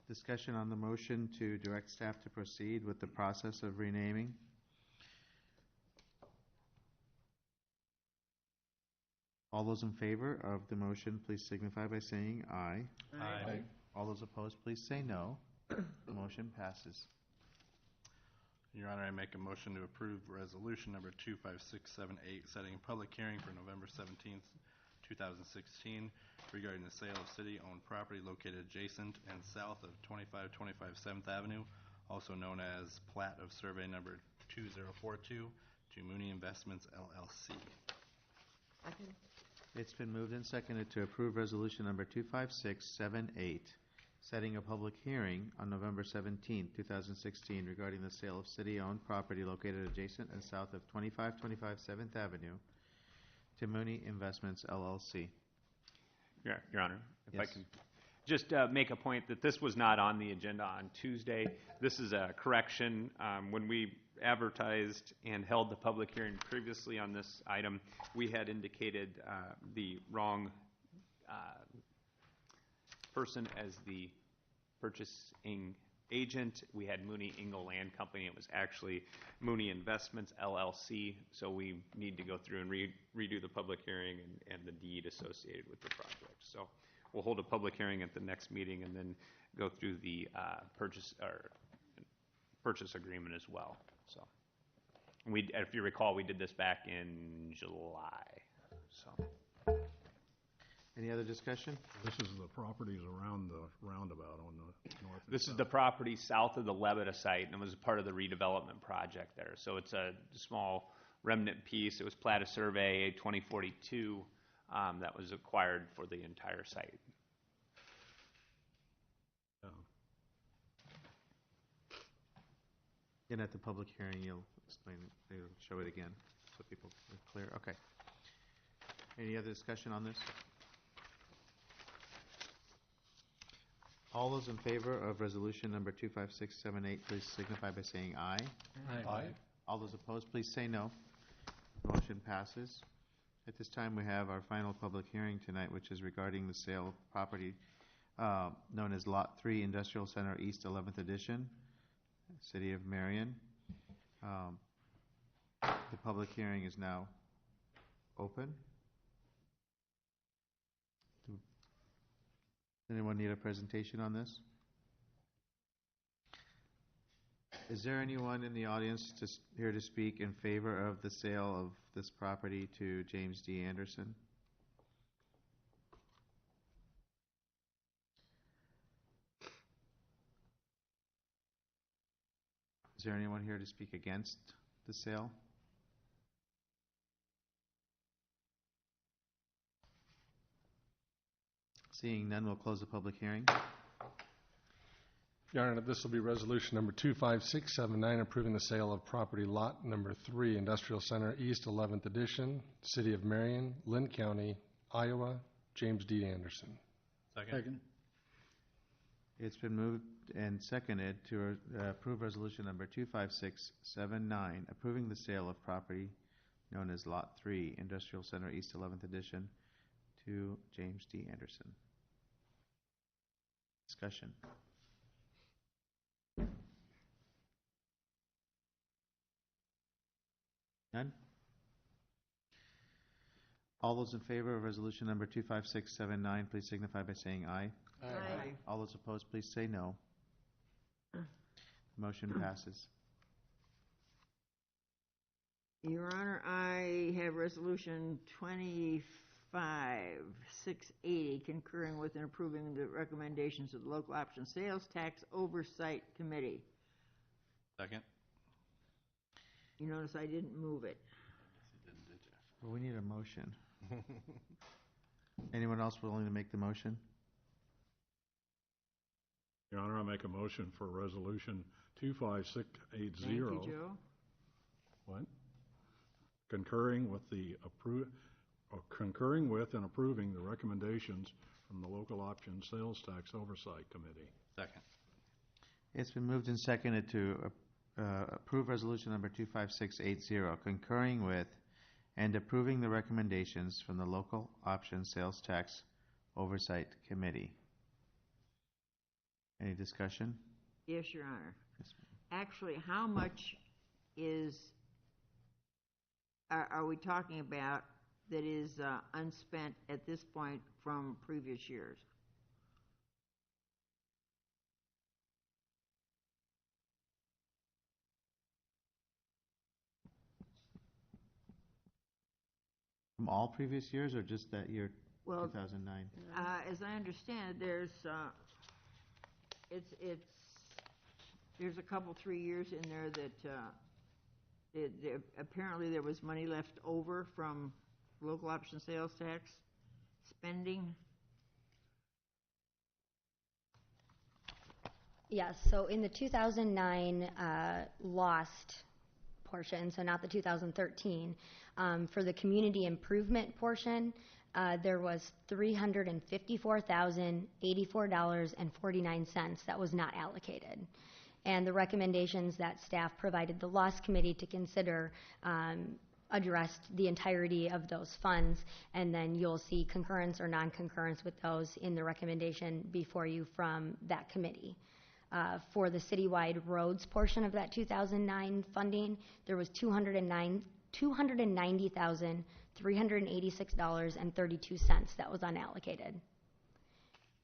discussion on the motion to direct staff to proceed with the process of renaming? All those in favor of the motion, please signify by saying aye.
Aye.
All those opposed, please say no. The motion passes.
Your Honor, I make a motion to approve resolution number 25678, setting a public hearing for November 17th, 2016, regarding the sale of city-owned property located adjacent and south of 2525 7th Avenue, also known as Plat of Survey number 2042, to Mooney Investments, LLC.
Second.
It's been moved and seconded to approve resolution number 25678, setting a public hearing on November 17, 2016, regarding the sale of city-owned property located adjacent and south of 2525 7th Avenue to Mooney Investments, LLC.
Your Honor, if I
Yes.
can just make a point that this was not on the agenda on Tuesday. This is a correction. When we advertised and held the public hearing previously on this item, we had indicated the wrong person as the purchasing agent. We had Mooney Ingle Land Company. It was actually Mooney Investments, LLC. So we need to go through and redo the public hearing and the deed associated with the project. So we'll hold a public hearing at the next meeting and then go through the purchase agreement as well. So if you recall, we did this back in July. So.
Any other discussion?
This is the properties around the roundabout on the north and
This is
south.
the property south of the Levita site, and it was part of the redevelopment project there. So it's a small remnant piece. It was Plat of Survey 2042 that was acquired for the entire site.
Yeah.
And at the public hearing, you'll explain it, you'll show it again, so people are clear. Okay. Any other discussion on this? All those in favor of resolution number 25678, please signify by saying aye.
Aye.
All those opposed, please say no. Motion passes. At this time, we have our final public hearing tonight, which is regarding the sale of property known as Lot 3 Industrial Center East 11th Edition, City of Marion. The public hearing is now open. Does anyone need a presentation on this? Is there anyone in the audience here to speak in favor of the sale of this property to James D. Anderson? Is there anyone here to speak against the sale? Seeing none, we'll close the public hearing.
Your Honor, this will be resolution number 25679, approving the sale of property lot number 3, Industrial Center East, 11th Edition, City of Marion, Lynn County, Iowa, James D. Anderson.
Second.
It's been moved and seconded to approve resolution number 25679, approving the sale of property known as Lot 3, Industrial Center East, 11th Edition, to James D. Anderson. Discussion. None? All those in favor of resolution number 25679, please signify by saying aye.
Aye.
All those opposed, please say no. Motion passes.
Your Honor, I have resolution 25680, concurring with and approving the recommendations of the Local Option Sales Tax Oversight Committee.
Second.
You notice I didn't move it.
Well, we need a motion. Anyone else willing to make the motion?
Your Honor, I make a motion for resolution 25680.
Thank you, Joe.
What? Concurring with and approving the recommendations from the Local Option Sales Tax Oversight Committee.
Second.
It's been moved and seconded to approve resolution number 25680, concurring with and approving the recommendations from the Local Option Sales Tax Oversight Committee. Any discussion?
Yes, Your Honor. Actually, how much are we talking about that is unspent at this point from previous years?
From all previous years or just that year,
Well,
2009?
As I understand, there's a couple 3 years in there that apparently there was money left over from local option sales tax spending.
Yes, so in the 2009 lost portion, so not the 2013, for the community improvement portion, there was $354,084.49 that was not allocated. And the recommendations that staff provided the loss committee to consider addressed the entirety of those funds, and then you'll see concurrence or non-concurrence with those in the recommendation before you from that committee. For the citywide roads portion of that 2009 funding, there was $290,386.32 that was unallocated.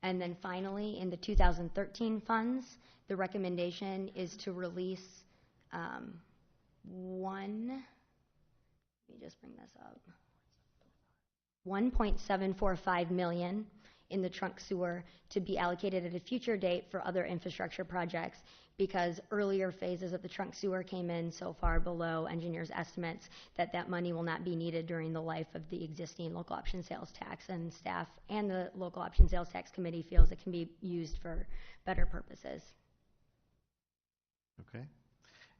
And then finally, in the 2013 funds, the recommendation is to release let me just bring this up, $1.745 million in the trunk sewer to be allocated at a future date for other infrastructure projects, because earlier phases of the trunk sewer came in so far below engineers' estimates that that money will not be needed during the life of the existing local option sales tax, and staff and the local option sales tax committee feels it can be used for better purposes.
Okay.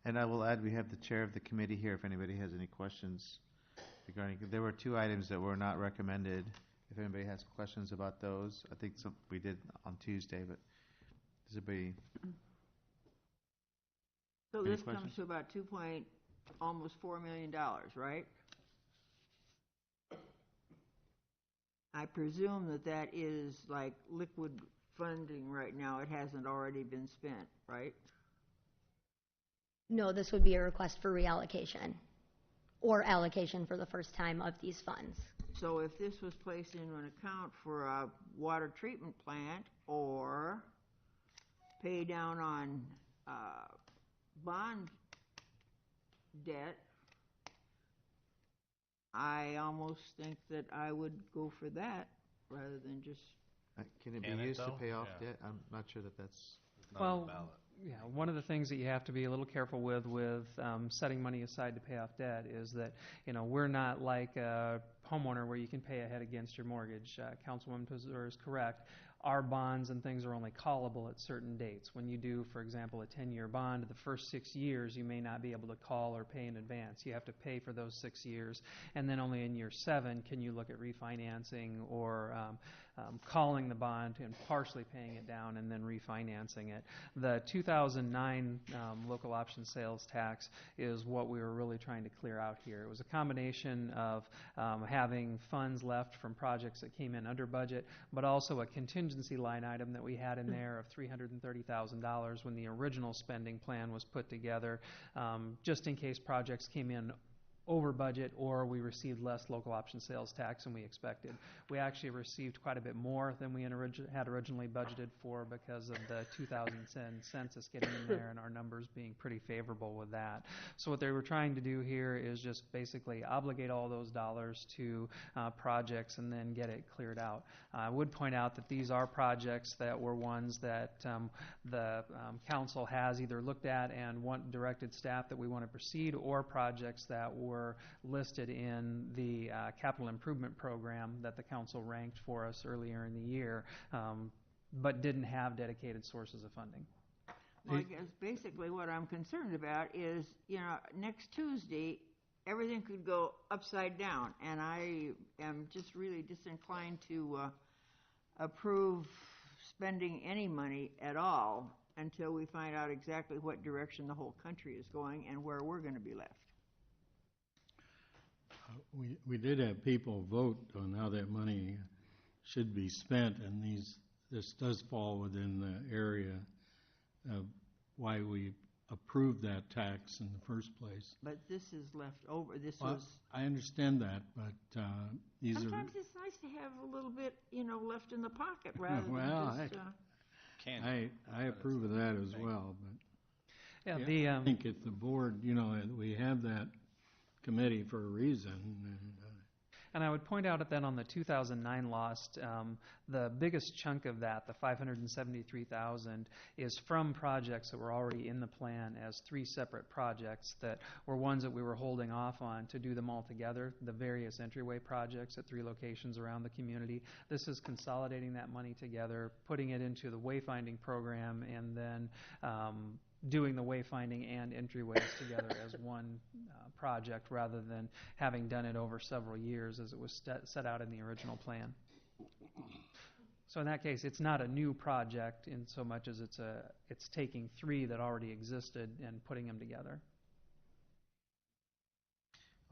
And I will add, we have the chair of the committee here if anybody has any questions regarding, there were 2 items that were not recommended. If anybody has questions about those, I think we did on Tuesday, but does anybody?
So this comes to about almost $4 million, right? I presume that is like liquid funding right now. It hasn't already been spent, right?
No, this would be a request for reallocation or allocation for the first time of these funds.
So if this was placed into an account for a water treatment plant or pay down on bond debt, I almost think that I would go for that rather than just...
Can it be used to pay off debt? I'm not sure that that's
not on the ballot. Yeah, one of the things that you have to be a little careful with setting money aside to pay off debt is that, we're not like a homeowner where you can pay ahead against your mortgage. Councilwoman Pizarro is correct. Our bonds and things are only callable at certain dates. When you do, for example, a 10-year bond, the first 6 years you may not be able to call or pay in advance. You have to pay for those 6 years, and then only in year 7 can you look at refinancing or calling the bond and partially paying it down and then refinancing it. The 2009 local option sales tax is what we were really trying to clear out here. It was a combination of having funds left from projects that came in under budget, but also a contingency line item that we had in there of $330,000 when the original spending plan was put together, just in case projects came in over budget or we received less local option sales tax than we expected. We actually received quite a bit more than we had originally budgeted for because of the 2010 census getting in there and our numbers being pretty favorable with that. So what they were trying to do here is just basically obligate all those dollars to projects and then get it cleared out. I would point out that these are projects that were ones that the council has either looked at and directed staff that we want to proceed, or projects that were listed in the capital improvement program that the council ranked for us earlier in the year, but didn't have dedicated sources of funding.
Well, I guess basically what I'm concerned about is, next Tuesday, everything could go upside down, and I am just really disinclined to approve spending any money at all until we find out exactly what direction the whole country is going and where we're going to be left.
We did have people vote on how that money should be spent, and this does fall within the area of why we approved that tax in the first place.
But this is left over.
I understand that, but these
sometimes it's nice to have a little bit, left in the pocket rather
than
just...
I approve of that as well, but
I
think if the board, we have that committee for a reason.
And I would point out that on the 2009 lost, the biggest chunk of that, the $573,000, is from projects that were already in the plan as 3 separate projects that were ones that we were holding off on to do them all together, the various entryway projects at 3 locations around the community. This is consolidating that money together, putting it into the wayfinding program, and then doing the wayfinding and entryways together as one project rather than having done it over several years as it was set out in the original plan. So in that case, it's not a new project in so much as it's taking 3 that already existed and putting them together.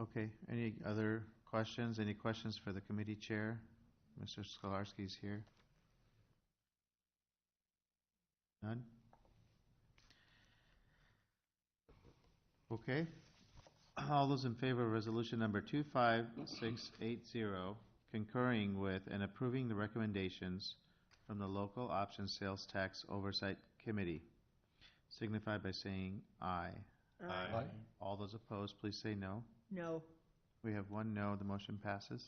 Okay, any other questions? Any questions for the committee chair? Mr. Skolarski's here. None? Okay. All those in favor of resolution number 25680, concurring with and approving the recommendations from the Local Option Sales Tax Oversight Committee, signify by saying aye.
Aye.
All those opposed, please say no.
No.
We have 1 no. The motion passes.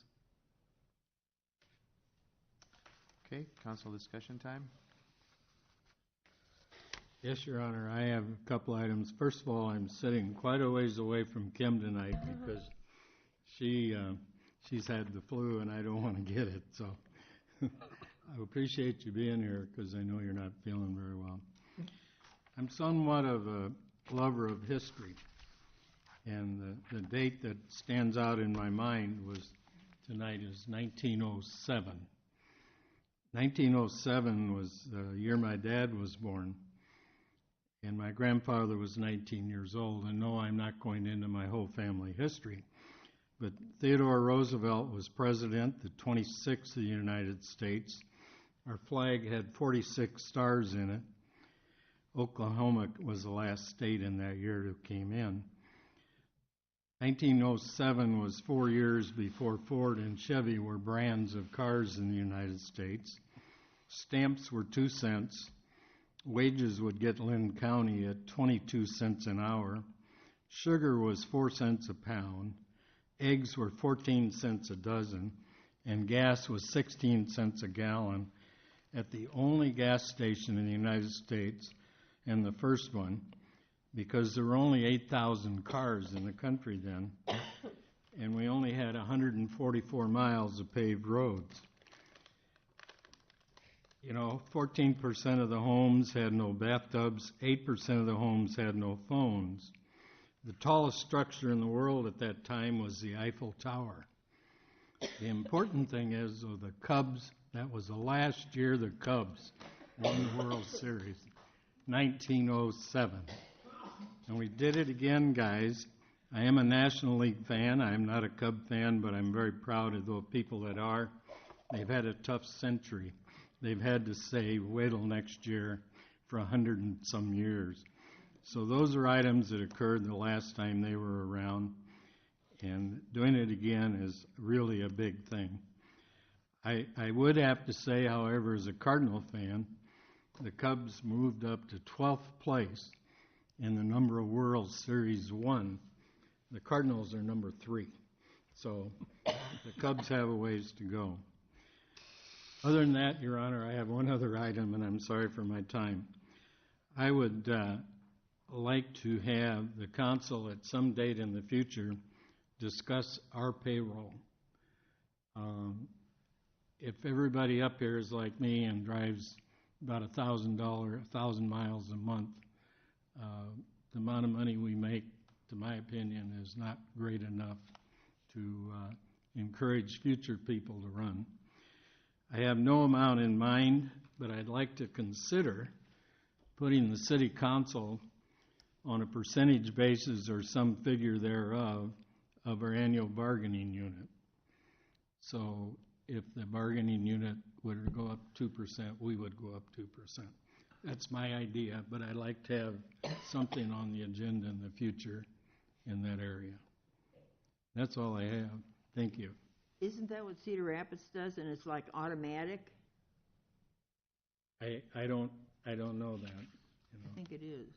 Okay, council discussion time.
Yes, Your Honor, I have a couple items. First of all, I'm sitting quite a ways away from Kim tonight because she's had the flu and I don't want to get it. So I appreciate you being here because I know you're not feeling very well. I'm somewhat of a lover of history, and the date that stands out in my mind tonight is 1907. 1907 was the year my dad was born. And my grandfather was 19 years old. And no, I'm not going into my whole family history. But Theodore Roosevelt was president, the 26th of the United States. Our flag had 46 stars in it. Oklahoma was the last state in that year that came in. 1907 was 4 years before Ford and Chevy were brands of cars in the United States. Stamps were 2 cents. Wages would get Lynn County at 22 cents an hour. Sugar was 4 cents a pound. Eggs were 14 cents a dozen. And gas was 16 cents a gallon at the only gas station in the United States, and the first one, because there were only 8,000 cars in the country then. and we only had 144 miles of paved roads. 14% of the homes had no bathtubs, 8% of the homes had no phones. The tallest structure in the world at that time was the Eiffel Tower. The important thing is, the Cubs, that was the last year the Cubs won the World Series, 1907. And we did it again, guys. I am a National League fan. I am not a Cub fan, but I'm very proud of the people that are. They've had a tough century. They've had to say, wait till next year for 100 and some years. So those are items that occurred the last time they were around. And doing it again is really a big thing. I would have to say, however, as a Cardinal fan, the Cubs moved up to 12th place in the number of World Series won. The Cardinals are number 3. So the Cubs have a ways to go. Other than that, Your Honor, I have one other item, and I'm sorry for my time. I would like to have the council at some date in the future discuss our payroll. If everybody up here is like me and drives about $1,000 miles a month, the amount of money we make, to my opinion, is not great enough to encourage future people to run. I have no amount in mind, but I'd like to consider putting the city council on a percentage basis or some figure thereof of our annual bargaining unit. So if the bargaining unit would go up 2%, we would go up 2%. That's my idea, but I'd like to have something on the agenda in the future in that area. That's all I have. Thank you.
Isn't that what Cedar Rapids does, and it's like automatic?
I don't know that.
I think it is.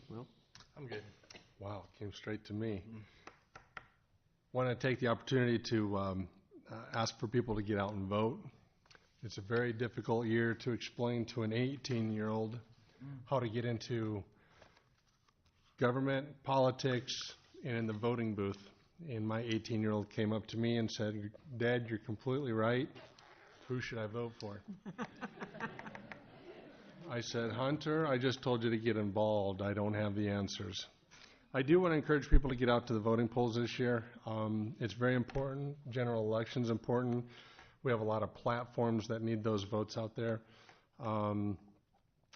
Well,
I'm good.
Wow, it came straight to me. Want to take the opportunity to ask for people to get out and vote. It's a very difficult year to explain to an 18-year-old how to get into government, politics, and in the voting booth. And my 18-year-old came up to me and said, "Dad, you're completely right. Who should I vote for?" I said, "Hunter, I just told you to get involved. I don't have the answers." I do want to encourage people to get out to the voting polls this year. It's very important. General election's important. We have a lot of platforms that need those votes out there.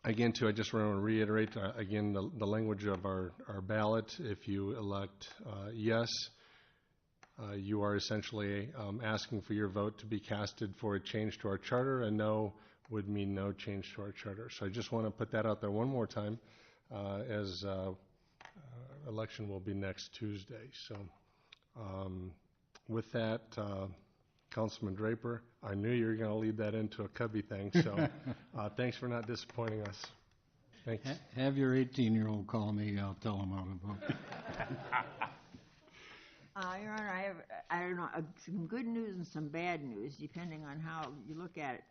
Again, too, I just want to reiterate, again, the language of our ballot. If you elect yes, you are essentially asking for your vote to be casted for a change to our charter, and no would mean no change to our charter. So I just want to put that out there one more time, as election will be next Tuesday. So with that, Councilman Draper, I knew you were going to lead that into a Cubby thing, so thanks for not disappointing us. Thanks.
Have your 18-year-old call me. I'll tell him how to vote.
Your Honor, I don't know, some good news and some bad news, depending on how you look at it.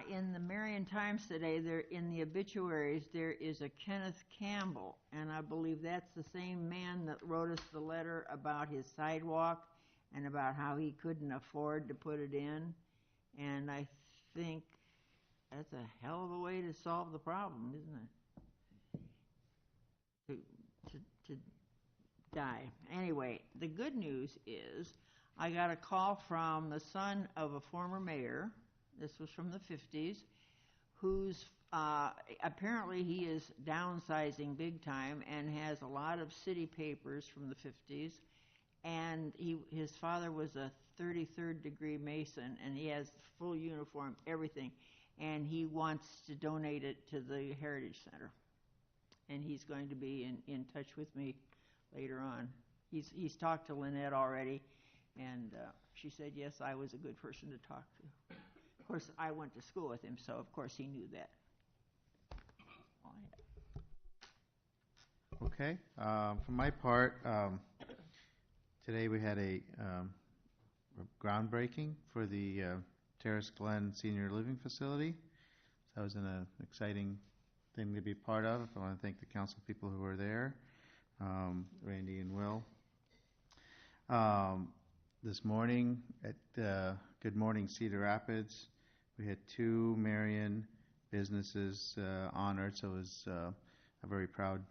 In the Marion Times today, there in the obituaries, there is a Kenneth Campbell, and I believe that's the same man that wrote us the letter about his sidewalk and about how he couldn't afford to put it in. And I think that's a hell of a way to solve the problem, isn't it? To die. Anyway, the good news is I got a call from the son of a former mayor. This was from the 50s, who's apparently he is downsizing big time and has a lot of city papers from the 50s. And his father was a 33rd degree Mason, and he has full uniform, everything. And he wants to donate it to the Heritage Center. And he's going to be in touch with me later on. He's talked to Lynette already, and she said, yes, I was a good person to talk to. Of course, I went to school with him, so of course he knew that.
Okay. For my part, today we had a groundbreaking for the Terrace Glen Senior Living Facility. So that was an exciting thing to be part of. I want to thank the council people who were there, Randy and Will. This morning at Good Morning Cedar Rapids, we had 2 Marion businesses honored, so it was a very proud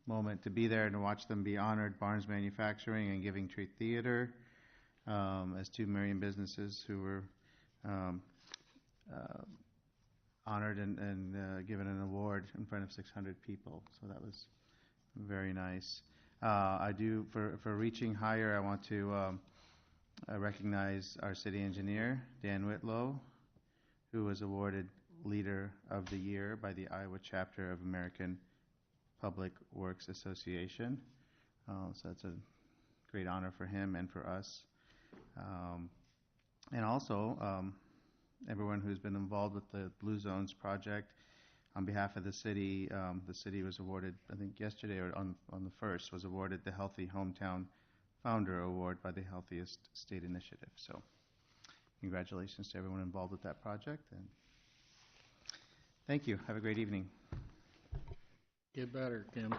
moment to be there and to watch them be honored. Barnes Manufacturing and Giving Tree Theater as 2 Marion businesses who were honored and given an award in front of 600 people. So that was very nice. For reaching higher, I want to recognize our city engineer, Dan Whitlow, who was awarded Leader of the Year by the Iowa chapter of American Public Works Association. So that's a great honor for him and for us. And also, everyone who's been involved with the Blue Zones project. On behalf of the city was awarded, I think yesterday or on the 1st, was awarded the Healthy Hometown Founder Award by the Healthiest State Initiative. So congratulations to everyone involved with that project. And thank you. Have a great evening.
Get better, Kim.